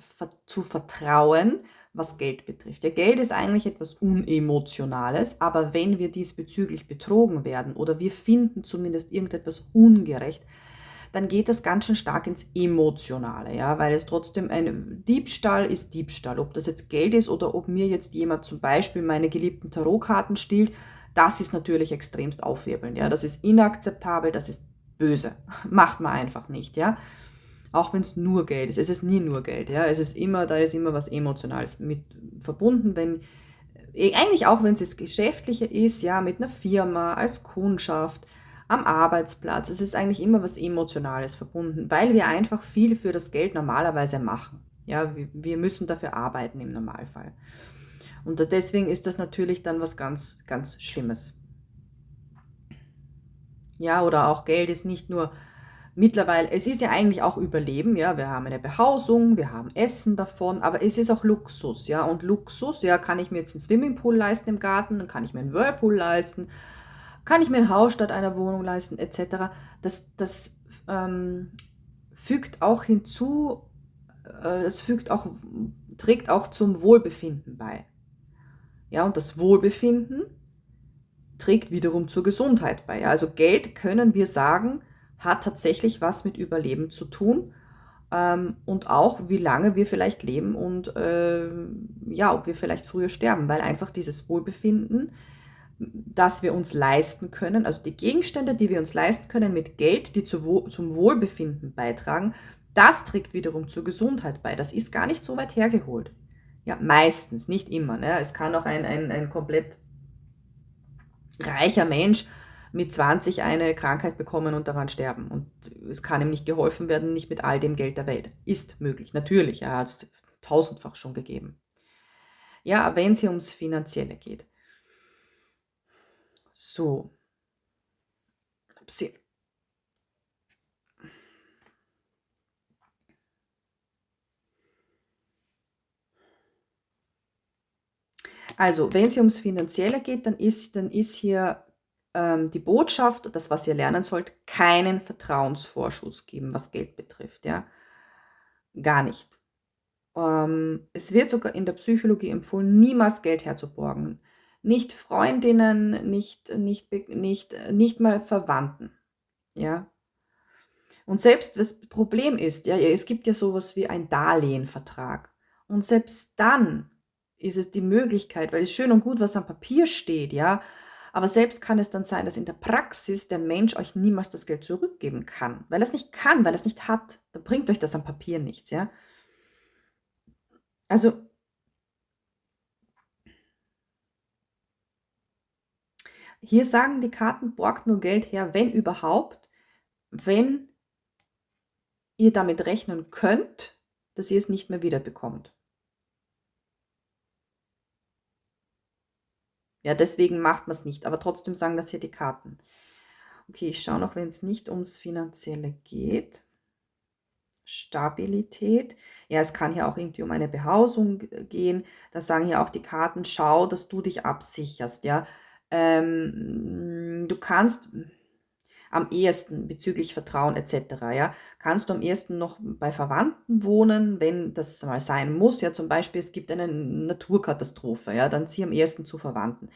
zu vertrauen, was Geld betrifft. Ja, Geld ist eigentlich etwas Unemotionales, aber wenn wir diesbezüglich betrogen werden oder wir finden zumindest irgendetwas ungerecht, dann geht das ganz schön stark ins Emotionale, ja, weil es trotzdem ein Diebstahl ist Diebstahl. Ob das jetzt Geld ist oder ob mir jetzt jemand zum Beispiel meine geliebten Tarotkarten stiehlt, das ist natürlich extremst aufwirbelnd, ja, das ist inakzeptabel, das ist böse, macht man einfach nicht, ja. Auch wenn es nur Geld ist, es ist nie nur Geld, ja, da ist immer was Emotionales mit verbunden, eigentlich auch wenn es das Geschäftliche ist, ja, mit einer Firma, als Kundschaft, am Arbeitsplatz. Es ist eigentlich immer was Emotionales verbunden, weil wir einfach viel für das Geld normalerweise machen. Ja, wir müssen dafür arbeiten im Normalfall. Und deswegen ist das natürlich dann was ganz, ganz Schlimmes. Ja, oder auch Geld ist nicht nur mittlerweile, es ist ja eigentlich auch Überleben, ja, wir haben eine Behausung, wir haben Essen davon, aber es ist auch Luxus, ja, und Luxus, ja, kann ich mir jetzt einen Swimmingpool leisten im Garten, dann kann ich mir einen Whirlpool leisten, kann ich mir ein Haus statt einer Wohnung leisten, etc. Das fügt auch hinzu, das trägt auch zum Wohlbefinden bei. Ja, und das Wohlbefinden trägt wiederum zur Gesundheit bei. Ja. Also Geld, können wir sagen, hat tatsächlich was mit Überleben zu tun, und auch, wie lange wir vielleicht leben und ja, ob wir vielleicht früher sterben, weil einfach dieses Wohlbefinden, das wir uns leisten können, also die Gegenstände, die wir uns leisten können mit Geld, die zum Wohlbefinden beitragen, das trägt wiederum zur Gesundheit bei. Das ist gar nicht so weit hergeholt. Ja, meistens, nicht immer. Ne? Es kann auch ein komplett reicher Mensch mit 20 eine Krankheit bekommen und daran sterben. Und es kann ihm nicht geholfen werden, nicht mit all dem Geld der Welt. Ist möglich, natürlich. Er hat es tausendfach schon gegeben. Ja, wenn es hier ums Finanzielle geht. So. Also, wenn es hier ums Finanzielle geht, dann ist hier die Botschaft, das, was ihr lernen sollt, keinen Vertrauensvorschuss geben, was Geld betrifft. Ja? Gar nicht. Es wird sogar in der Psychologie empfohlen, niemals Geld herzuborgen. Nicht Freundinnen, nicht mal Verwandten. Ja? Und selbst das Problem ist, ja, es gibt ja sowas wie ein Darlehenvertrag. Und selbst dann ist es die Möglichkeit, weil es schön und gut, was am Papier steht, ja, aber selbst kann es dann sein, dass in der Praxis der Mensch euch niemals das Geld zurückgeben kann, weil er es nicht kann, weil er es nicht hat. Da bringt euch das am Papier nichts, ja. Also hier sagen die Karten, borgt nur Geld her, wenn überhaupt, wenn ihr damit rechnen könnt, dass ihr es nicht mehr wiederbekommt. Ja, deswegen macht man es nicht, aber trotzdem sagen das hier die Karten. Okay, ich schaue noch, wenn es nicht ums Finanzielle geht. Stabilität. Ja, es kann hier auch irgendwie um eine Behausung gehen. Da sagen hier auch die Karten, schau, dass du dich absicherst, ja. Du kannst am ehesten bezüglich Vertrauen etc., ja, kannst du am ehesten noch bei Verwandten wohnen, wenn das mal sein muss. Ja, zum Beispiel, es gibt eine Naturkatastrophe, ja, dann zieh am ehesten zu Verwandten.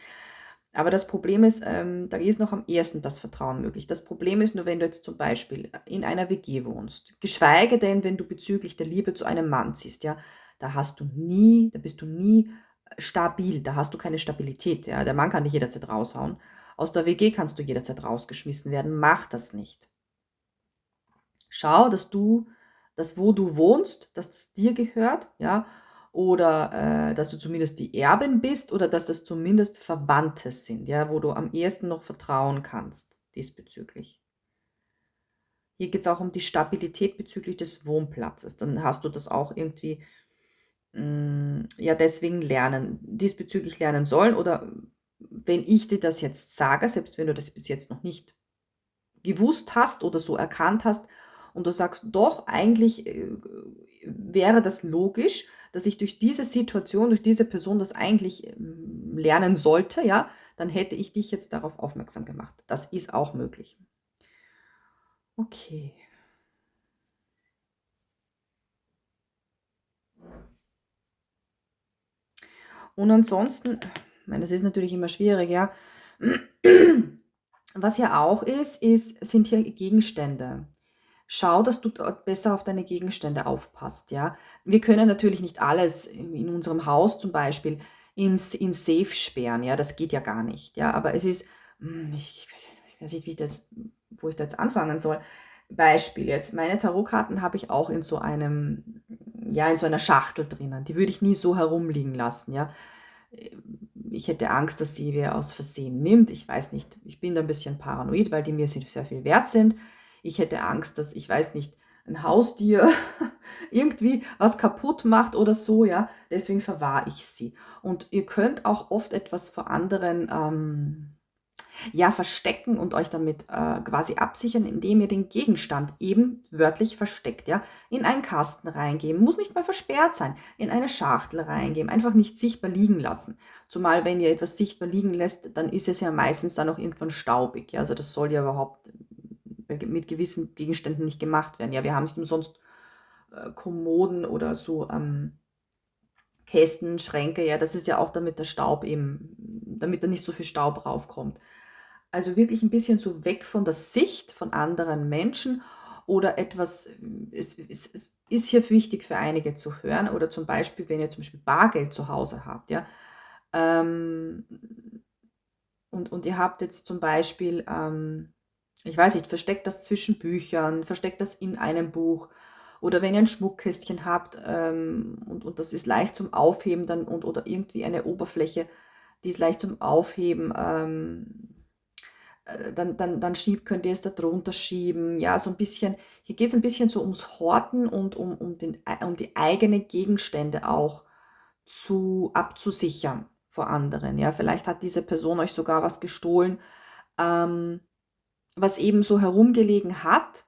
Aber das Problem ist, da ist noch am ehesten das Vertrauen möglich. Das Problem ist nur, wenn du jetzt zum Beispiel in einer WG wohnst, geschweige denn, wenn du bezüglich der Liebe zu einem Mann ziehst, ja, da bist du nie stabil, da hast du keine Stabilität, ja. Der Mann kann dich jederzeit raushauen. Aus der WG kannst du jederzeit rausgeschmissen werden. Mach das nicht. Schau, wo du wohnst, dass das dir gehört, ja, oder dass du zumindest die Erbin bist oder dass das zumindest Verwandte sind, ja, wo du am ehesten noch vertrauen kannst diesbezüglich. Hier geht es auch um die Stabilität bezüglich des Wohnplatzes. Dann hast du das auch irgendwie, ja, deswegen diesbezüglich lernen sollen, oder wenn ich dir das jetzt sage, selbst wenn du das bis jetzt noch nicht gewusst hast oder so erkannt hast und du sagst, doch, eigentlich wäre das logisch, dass ich durch diese Situation, durch diese Person das eigentlich lernen sollte, ja, dann hätte ich dich jetzt darauf aufmerksam gemacht. Das ist auch möglich. Okay. Und ansonsten, ich meine, das ist natürlich immer schwierig, ja. Was ja auch sind hier Gegenstände. Schau, dass du dort besser auf deine Gegenstände aufpasst, ja. Wir können natürlich nicht alles in unserem Haus zum Beispiel in Safe sperren, ja, das geht ja gar nicht, ja. Aber es ist, ich weiß nicht, wo ich da jetzt anfangen soll. Beispiel jetzt, meine Tarotkarten habe ich auch ja, in so einer Schachtel drinnen. Die würde ich nie so herumliegen lassen, ja. ich hätte Angst, dass sie wer aus Versehen nimmt. Ich weiß nicht, ich bin da ein bisschen paranoid, weil die mir sehr viel wert sind. Ich hätte Angst, dass, ich weiß nicht, ein Haustier irgendwie was kaputt macht oder so, ja. Deswegen verwahre ich sie. Und ihr könnt auch oft etwas vor anderen ja, verstecken und euch damit quasi absichern, indem ihr den Gegenstand eben wörtlich versteckt, ja, in einen Kasten reingeben, muss nicht mal versperrt sein, in eine Schachtel reingeben, einfach nicht sichtbar liegen lassen. Zumal wenn ihr etwas sichtbar liegen lässt, dann ist es ja meistens dann auch irgendwann staubig, ja, also das soll ja überhaupt mit gewissen Gegenständen nicht gemacht werden. Ja, wir haben nicht umsonst Kommoden oder so Kästen, Schränke, ja, das ist ja auch damit der Staub eben, damit da nicht so viel Staub raufkommt. Also wirklich ein bisschen so weg von der Sicht von anderen Menschen oder etwas, es ist hier wichtig für einige zu hören oder zum Beispiel, wenn ihr zum Beispiel Bargeld zu Hause habt, ja, ähm, und ihr habt jetzt zum Beispiel, ich weiß nicht, versteckt das zwischen Büchern, versteckt das in einem Buch oder wenn ihr ein Schmuckkästchen habt, und das ist leicht zum Aufheben dann oder irgendwie eine Oberfläche, die ist leicht zum Aufheben, dann könnt ihr es da drunter schieben. Ja, so ein bisschen, hier geht es ein bisschen so ums Horten und um die eigene Gegenstände auch abzusichern vor anderen. Ja, vielleicht hat diese Person euch sogar was gestohlen, ähm, was eben so herumgelegen hat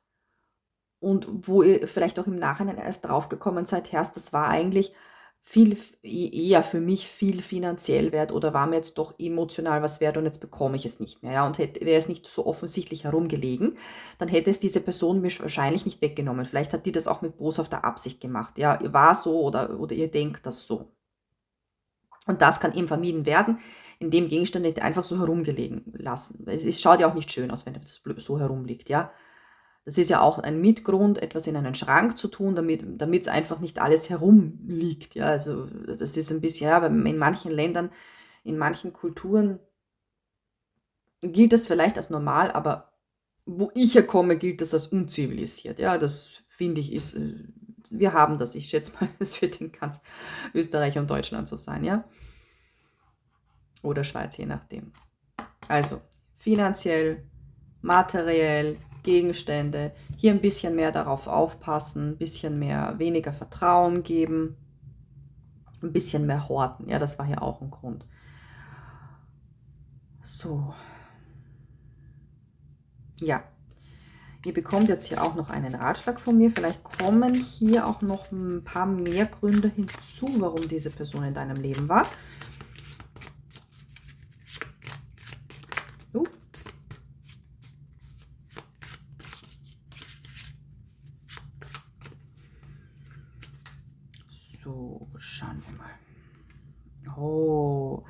und wo ihr vielleicht auch im Nachhinein erst draufgekommen seid, Herrst, das war eigentlich eher für mich viel finanziell wert oder war mir jetzt doch emotional was wert und jetzt bekomme ich es nicht mehr. Ja, und wäre es nicht so offensichtlich herumgelegen, dann hätte es diese Person mir wahrscheinlich nicht weggenommen. Vielleicht hat die das auch mit boshafter Absicht gemacht. Ja, war so oder ihr denkt das so. Und das kann eben vermieden werden, indem Gegenstände nicht einfach so herumgelegen lassen. Es schaut ja auch nicht schön aus, wenn das so herumliegt, ja. Das ist ja auch ein Mitgrund, etwas in einen Schrank zu tun, damit es einfach nicht alles herumliegt. Ja, also das ist ein bisschen, ja, weil in manchen Ländern, in manchen Kulturen gilt das vielleicht als normal, aber wo ich herkomme, gilt das als unzivilisiert. Ja, das finde ich ist, wir haben das. Ich schätze mal, es wird in ganz Österreich und Deutschland so sein, ja. Oder Schweiz, je nachdem. Also finanziell, materiell, Gegenstände, hier ein bisschen mehr darauf aufpassen, ein bisschen weniger Vertrauen geben, ein bisschen mehr horten. Ja, das war hier auch ein Grund. So, ja. Ihr bekommt jetzt hier auch noch einen Ratschlag von mir. Vielleicht kommen hier auch noch ein paar mehr Gründe hinzu, warum diese Person in deinem Leben war. So, schauen wir mal. Oh,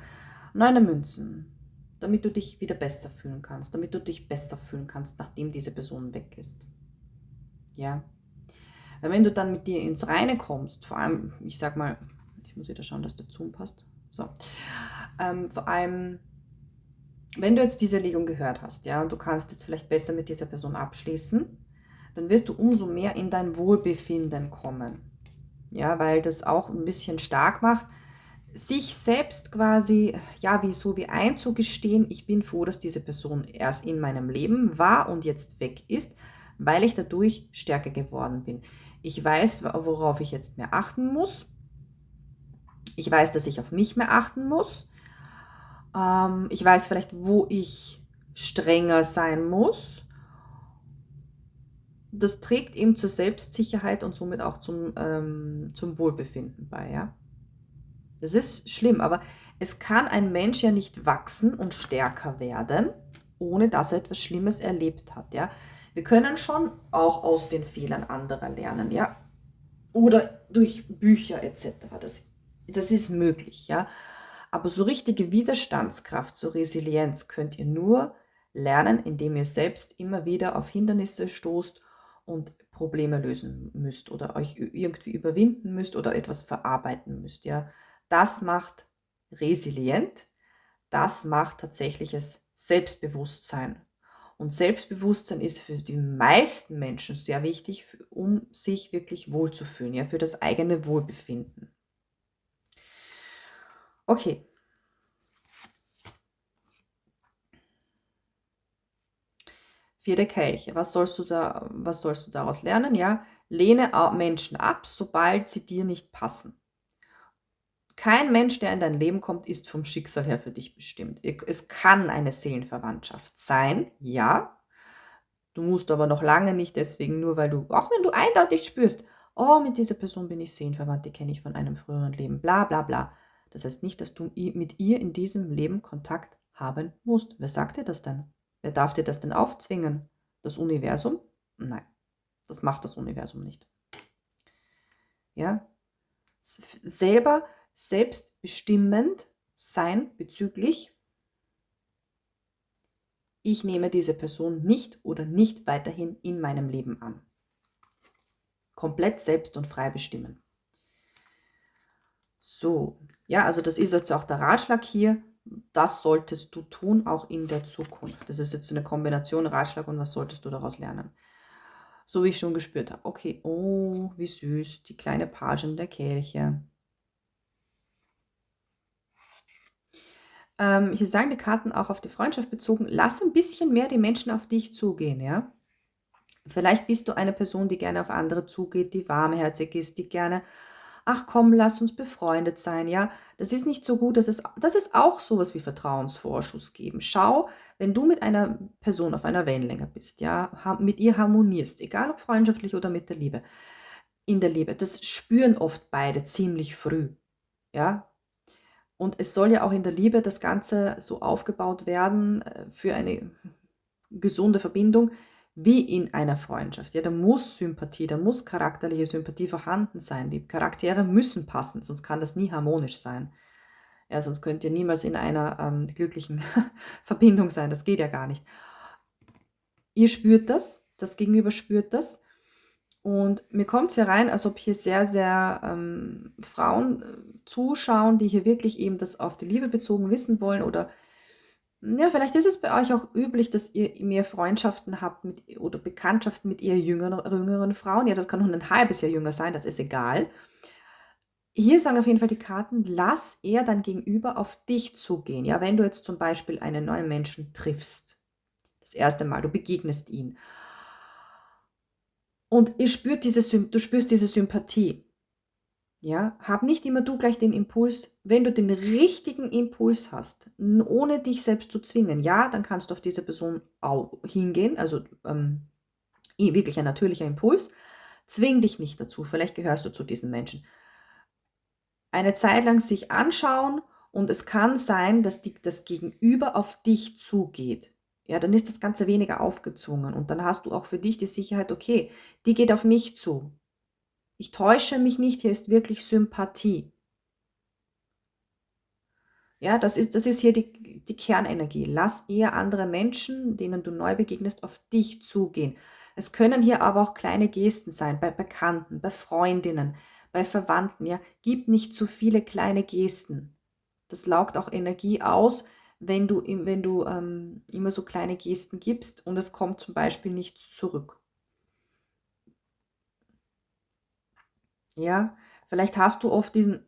9 Münzen. Damit du dich wieder besser fühlen kannst. Damit du dich besser fühlen kannst, nachdem diese Person weg ist. Ja. Weil wenn du dann mit dir ins Reine kommst, vor allem, ich sag mal, ich muss wieder schauen, dass der Zoom passt. So. Vor allem, wenn du jetzt diese Legung gehört hast, ja, und du kannst jetzt vielleicht besser mit dieser Person abschließen, dann wirst du umso mehr in dein Wohlbefinden kommen. Ja, weil das auch ein bisschen stark macht, sich selbst quasi, ja, wie einzugestehen, ich bin froh, dass diese Person erst in meinem Leben war und jetzt weg ist, weil ich dadurch stärker geworden bin. Ich weiß, worauf ich jetzt mehr achten muss. Ich weiß, dass ich auf mich mehr achten muss. Ich weiß vielleicht, wo ich strenger sein muss. Das trägt eben zur Selbstsicherheit und somit auch zum Wohlbefinden bei, ja. Das ist schlimm, aber es kann ein Mensch ja nicht wachsen und stärker werden, ohne dass er etwas Schlimmes erlebt hat, ja. Wir können schon auch aus den Fehlern anderer lernen, ja. Oder durch Bücher etc. Das ist möglich, ja. Aber so richtige Widerstandskraft, so Resilienz könnt ihr nur lernen, indem ihr selbst immer wieder auf Hindernisse stoßt und Probleme lösen müsst oder euch irgendwie überwinden müsst oder etwas verarbeiten müsst, ja. Das macht resilient, das macht tatsächliches Selbstbewusstsein. Und Selbstbewusstsein ist für die meisten Menschen sehr wichtig, um sich wirklich wohlzufühlen, ja, für das eigene Wohlbefinden. Okay, 4. Kelche. Was sollst du daraus lernen? Ja, lehne Menschen ab, sobald sie dir nicht passen. Kein Mensch, der in dein Leben kommt, ist vom Schicksal her für dich bestimmt. Es kann eine Seelenverwandtschaft sein, ja. Du musst aber noch lange nicht deswegen, nur weil du, auch wenn du eindeutig spürst, oh, mit dieser Person bin ich seelenverwandt, die kenne ich von einem früheren Leben, bla bla bla. Das heißt nicht, dass du mit ihr in diesem Leben Kontakt haben musst. Wer sagt dir das denn? Wer darf dir das denn aufzwingen? Das Universum? Nein, das macht das Universum nicht. Ja, selber selbstbestimmend sein bezüglich, ich nehme diese Person nicht oder nicht weiterhin in meinem Leben an. Komplett selbst und frei bestimmen. So, ja, also das ist jetzt auch der Ratschlag hier. Das solltest du tun, auch in der Zukunft. Das ist jetzt so eine Kombination Ratschlag und was solltest du daraus lernen. So wie ich schon gespürt habe. Okay, oh, wie süß, die kleine Pagin der Kelche. Hier sagen die Karten auch auf die Freundschaft bezogen, lass ein bisschen mehr die Menschen auf dich zugehen, ja. Vielleicht bist du eine Person, die gerne auf andere zugeht, die warmherzig ist, die gerne, ach komm, lass uns befreundet sein, ja. Das ist nicht so gut, das ist auch sowas wie Vertrauensvorschuss geben. Schau, wenn du mit einer Person auf einer Wellenlänge bist, ja, mit ihr harmonierst, egal ob freundschaftlich oder mit der Liebe, in der Liebe, das spüren oft beide ziemlich früh, ja. Und es soll ja auch in der Liebe das Ganze so aufgebaut werden, für eine gesunde Verbindung wie in einer Freundschaft. Ja, da muss Sympathie, da muss charakterliche Sympathie vorhanden sein. Die Charaktere müssen passen, sonst kann das nie harmonisch sein. Ja, sonst könnt ihr niemals in einer glücklichen Verbindung sein. Das geht ja gar nicht. Ihr spürt das Gegenüber spürt das. Und mir kommt es hier rein, als ob hier sehr, sehr Frauen zuschauen, die hier wirklich eben das auf die Liebe bezogen wissen wollen. Oder ja, vielleicht ist es bei euch auch üblich, dass ihr mehr Freundschaften habt oder Bekanntschaften mit eher jüngeren Frauen. Ja, das kann noch ein halbes Jahr jünger sein, das ist egal. Hier sagen auf jeden Fall die Karten, lass eher dein Gegenüber auf dich zugehen. Ja, wenn du jetzt zum Beispiel einen neuen Menschen triffst, das erste Mal, du begegnest ihn und du spürst diese Sympathie. Ja, hab nicht immer du gleich den Impuls, wenn du den richtigen Impuls hast, ohne dich selbst zu zwingen, ja, dann kannst du auf diese Person auch hingehen, also wirklich ein natürlicher Impuls. Zwing dich nicht dazu, vielleicht gehörst du zu diesen Menschen. Eine Zeit lang sich anschauen und es kann sein, dass das Gegenüber auf dich zugeht. Ja, dann ist das Ganze weniger aufgezwungen und dann hast du auch für dich die Sicherheit, okay, die geht auf mich zu. Ich täusche mich nicht, hier ist wirklich Sympathie. Ja, das ist hier die Kernenergie. Lass eher andere Menschen, denen du neu begegnest, auf dich zugehen. Es können hier aber auch kleine Gesten sein, bei Bekannten, bei Freundinnen, bei Verwandten. Ja, gib nicht zu viele kleine Gesten. Das laugt auch Energie aus, wenn du immer so kleine Gesten gibst und es kommt zum Beispiel nichts zurück. Ja, vielleicht hast du oft diesen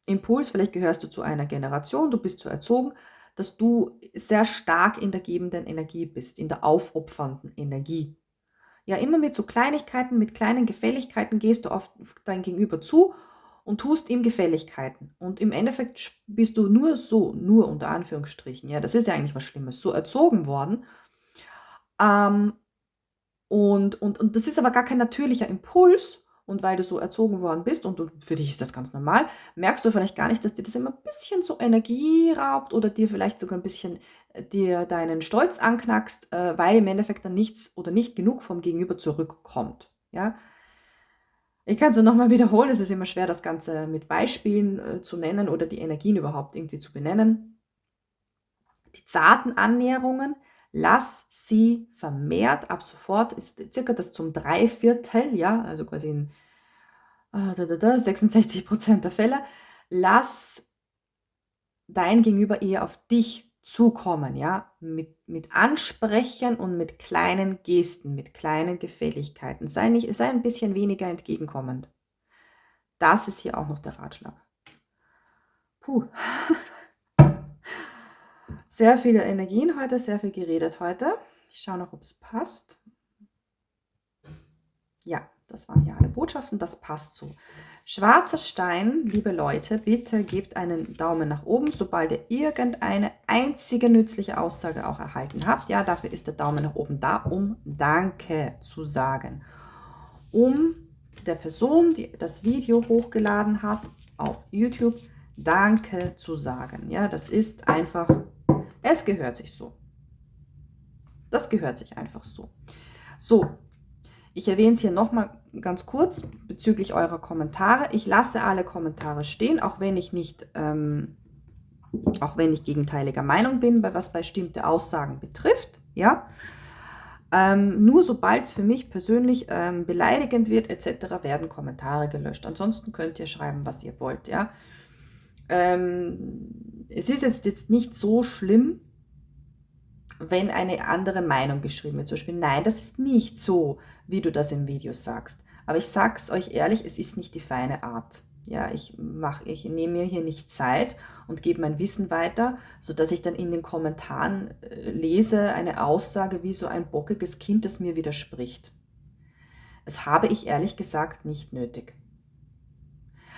Impuls, vielleicht gehörst du zu einer Generation, du bist so erzogen, dass du sehr stark in der gebenden Energie bist, in der aufopfernden Energie. Ja, immer mit so Kleinigkeiten, mit kleinen Gefälligkeiten gehst du auf dein Gegenüber zu und tust ihm Gefälligkeiten. Und im Endeffekt bist du nur unter Anführungsstrichen, ja, das ist ja eigentlich was Schlimmes, so erzogen worden. Ähm, und das ist aber gar kein natürlicher Impuls. Und weil du so erzogen worden bist und für dich ist das ganz normal, merkst du vielleicht gar nicht, dass dir das immer ein bisschen so Energie raubt oder dir vielleicht sogar ein bisschen dir deinen Stolz anknackst, weil im Endeffekt dann nichts oder nicht genug vom Gegenüber zurückkommt. Ja? Ich kann es nur nochmal wiederholen, es ist immer schwer, das Ganze mit Beispielen zu nennen oder die Energien überhaupt irgendwie zu benennen. Die zarten Annäherungen, lass sie vermehrt, ab sofort ist circa das zum Dreiviertel, ja, also quasi in 66% der Fälle, lass dein Gegenüber eher auf dich zukommen, ja, mit Ansprechen und mit kleinen Gesten, mit kleinen Gefälligkeiten. Sei ein bisschen weniger entgegenkommend. Das ist hier auch noch der Ratschlag. Puh. Sehr viele Energien heute, sehr viel geredet heute. Ich schaue noch, ob es passt. Ja, das waren hier alle Botschaften, das passt so. Schwarzer Stein, liebe Leute, bitte gebt einen Daumen nach oben, sobald ihr irgendeine einzige nützliche Aussage auch erhalten habt. Ja, dafür ist der Daumen nach oben da, um Danke zu sagen. Um der Person, die das Video hochgeladen hat auf YouTube, Danke zu sagen. Ja, das ist einfach, es gehört sich so. Das gehört sich einfach so. So, ich erwähne es hier nochmal ganz kurz bezüglich eurer Kommentare. Ich lasse alle Kommentare stehen, auch wenn ich nicht, gegenteiliger Meinung bin, was bestimmte Aussagen betrifft. Ja? Nur sobald es für mich persönlich beleidigend wird etc., werden Kommentare gelöscht. Ansonsten könnt ihr schreiben, was ihr wollt. Ja? Es ist jetzt nicht so schlimm, wenn eine andere Meinung geschrieben wird. Zum Beispiel, nein, das ist nicht so, wie du das im Video sagst. Aber ich sage es euch ehrlich, es ist nicht die feine Art. Ja, ich nehme mir hier nicht Zeit und gebe mein Wissen weiter, sodass ich dann in den Kommentaren lese eine Aussage wie so ein bockiges Kind, das mir widerspricht. Das habe ich ehrlich gesagt nicht nötig.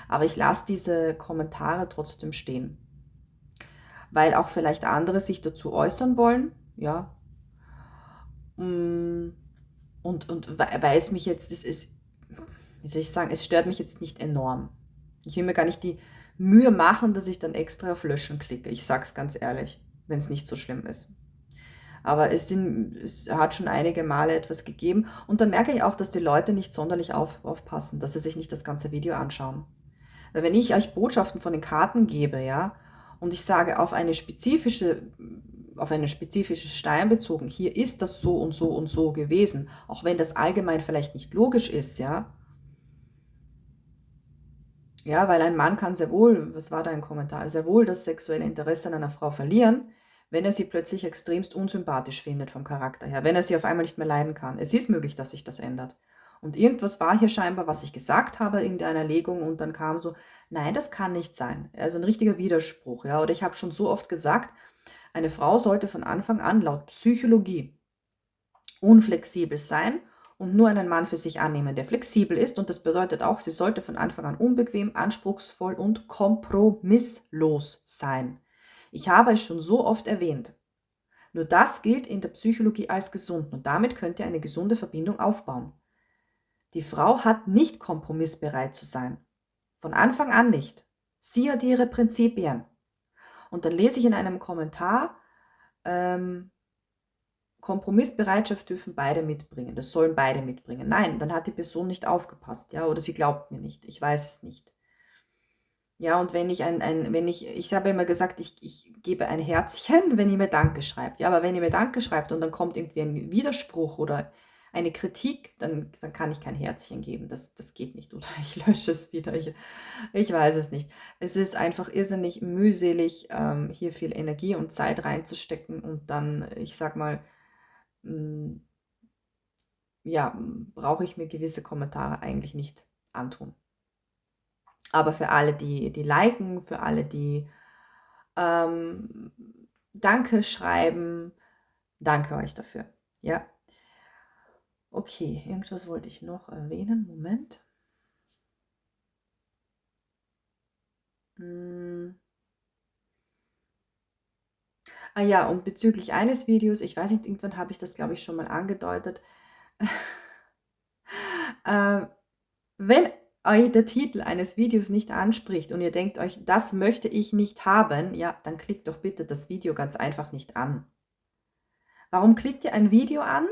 Aber ich lasse diese Kommentare trotzdem stehen, weil auch vielleicht andere sich dazu äußern wollen. Ja. Und weil es mich jetzt, wie soll ich sagen, es stört mich jetzt nicht enorm. Ich will mir gar nicht die Mühe machen, dass ich dann extra auf Löschen klicke. Ich sage es ganz ehrlich, wenn es nicht so schlimm ist. Aber es hat schon einige Male etwas gegeben. Und dann merke ich auch, dass die Leute nicht sonderlich aufpassen, dass sie sich nicht das ganze Video anschauen. Weil wenn ich euch Botschaften von den Karten gebe, ja, und ich sage auf einen spezifischen Stein bezogen, hier ist das so und so und so gewesen, auch wenn das allgemein vielleicht nicht logisch ist, ja. Ja, weil ein Mann kann sehr wohl, was war da ein Kommentar, sehr wohl das sexuelle Interesse an einer Frau verlieren, wenn er sie plötzlich extremst unsympathisch findet vom Charakter her, wenn er sie auf einmal nicht mehr leiden kann. Es ist möglich, dass sich das ändert. Und irgendwas war hier scheinbar, was ich gesagt habe in einer Legung und dann kam so, nein, das kann nicht sein. Also ein richtiger Widerspruch, ja. Oder ich habe schon so oft gesagt, eine Frau sollte von Anfang an laut Psychologie unflexibel sein und nur einen Mann für sich annehmen, der flexibel ist. Und das bedeutet auch, sie sollte von Anfang an unbequem, anspruchsvoll und kompromisslos sein. Ich habe es schon so oft erwähnt. Nur das gilt in der Psychologie als gesund und damit könnt ihr eine gesunde Verbindung aufbauen. Die Frau hat nicht kompromissbereit zu sein. Von Anfang an nicht. Sie hat ihre Prinzipien. Und dann lese ich in einem Kommentar, Kompromissbereitschaft dürfen beide mitbringen. Das sollen beide mitbringen. Nein, dann hat die Person nicht aufgepasst, ja, oder sie glaubt mir nicht. Ich weiß es nicht. Ja, und wenn ich habe immer gesagt, ich gebe ein Herzchen, wenn ihr mir Danke schreibt. Ja, aber wenn ihr mir Danke schreibt und dann kommt irgendwie ein Widerspruch oder eine Kritik, dann kann ich kein Herzchen geben. Das geht nicht. Oder ich lösche es wieder. Ich weiß es nicht. Es ist einfach irrsinnig mühselig, hier viel Energie und Zeit reinzustecken und dann, ich sag mal, ja, brauche ich mir gewisse Kommentare eigentlich nicht antun. Aber für alle, die liken, für alle, die Danke schreiben, danke euch dafür. Ja. Okay, irgendwas wollte ich noch erwähnen. Moment. Ah ja, und bezüglich eines Videos, ich weiß nicht, irgendwann habe ich das, glaube ich, schon mal angedeutet. Wenn euch der Titel eines Videos nicht anspricht und ihr denkt euch, das möchte ich nicht haben, ja, dann klickt doch bitte das Video ganz einfach nicht an. Warum klickt ihr ein Video an?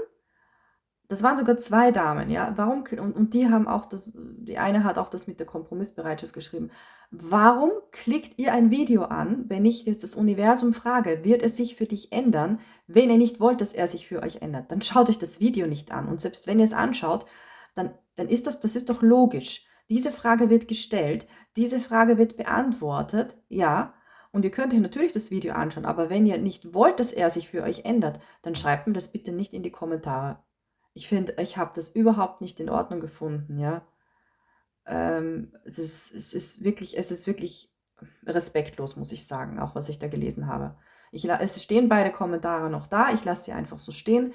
Das waren sogar 2 Damen, ja. Warum und die haben auch die eine hat auch das mit der Kompromissbereitschaft geschrieben. Warum klickt ihr ein Video an, wenn ich jetzt das Universum frage, wird es sich für dich ändern, wenn ihr nicht wollt, dass er sich für euch ändert? Dann schaut euch das Video nicht an. Und selbst wenn ihr es anschaut, dann ist das ist doch logisch. Diese Frage wird gestellt, diese Frage wird beantwortet, ja. Und ihr könnt euch natürlich das Video anschauen, aber wenn ihr nicht wollt, dass er sich für euch ändert, dann schreibt mir das bitte nicht in die Kommentare. Ich finde, ich habe das überhaupt nicht in Ordnung gefunden, ja. Es ist wirklich respektlos, muss ich sagen, auch was ich da gelesen habe. Es stehen beide Kommentare noch da, ich lasse sie einfach so stehen.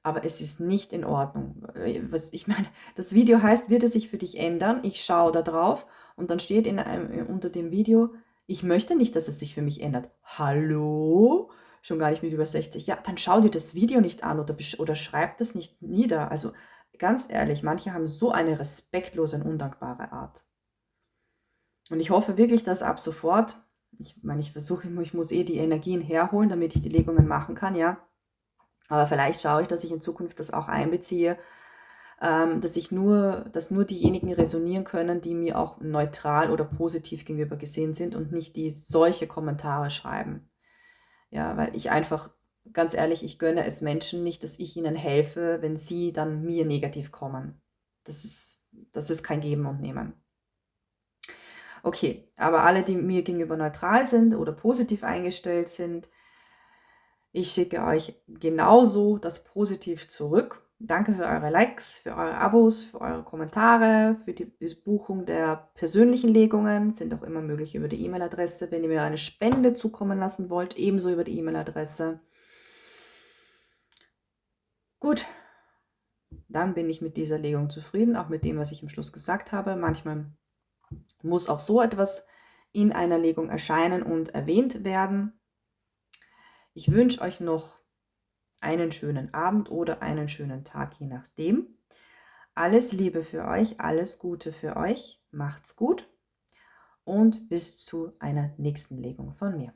aber es ist nicht in Ordnung. Was ich meine, das Video heißt: „Wird es sich für dich ändern?“ Ich schaue da drauf und dann steht unter dem Video: „Ich möchte nicht, dass es sich für mich ändert.“ Hallo? Schon gar nicht mit über 60. Ja, dann schau dir das Video nicht an oder schreib das nicht nieder. Also, ganz ehrlich, manche haben so eine respektlose und undankbare Art. Und ich hoffe wirklich, dass ab sofort, ich meine, ich muss die Energien herholen, damit ich die Legungen machen kann, ja. Aber vielleicht schaue ich, dass ich in Zukunft das auch einbeziehe, dass nur diejenigen resonieren können, die mir auch neutral oder positiv gegenüber gesehen sind und nicht die solche Kommentare schreiben. Ja, weil ich einfach, ganz ehrlich, ich gönne es Menschen nicht, dass ich ihnen helfe, wenn sie dann mir negativ kommen. Das ist kein Geben und Nehmen. Okay, aber alle, die mir gegenüber neutral sind oder positiv eingestellt sind, ich schicke euch genauso das Positiv zurück. Danke für eure Likes, für eure Abos, für eure Kommentare, für die Buchung der persönlichen Legungen. Sind auch immer möglich über die E-Mail-Adresse. Wenn ihr mir eine Spende zukommen lassen wollt, ebenso über die E-Mail-Adresse. Gut, dann bin ich mit dieser Legung zufrieden, auch mit dem, was ich am Schluss gesagt habe. Manchmal muss auch so etwas in einer Legung erscheinen und erwähnt werden. Ich wünsche euch noch einen schönen Abend oder einen schönen Tag, je nachdem. Alles Liebe für euch, alles Gute für euch, macht's gut und bis zu einer nächsten Legung von mir.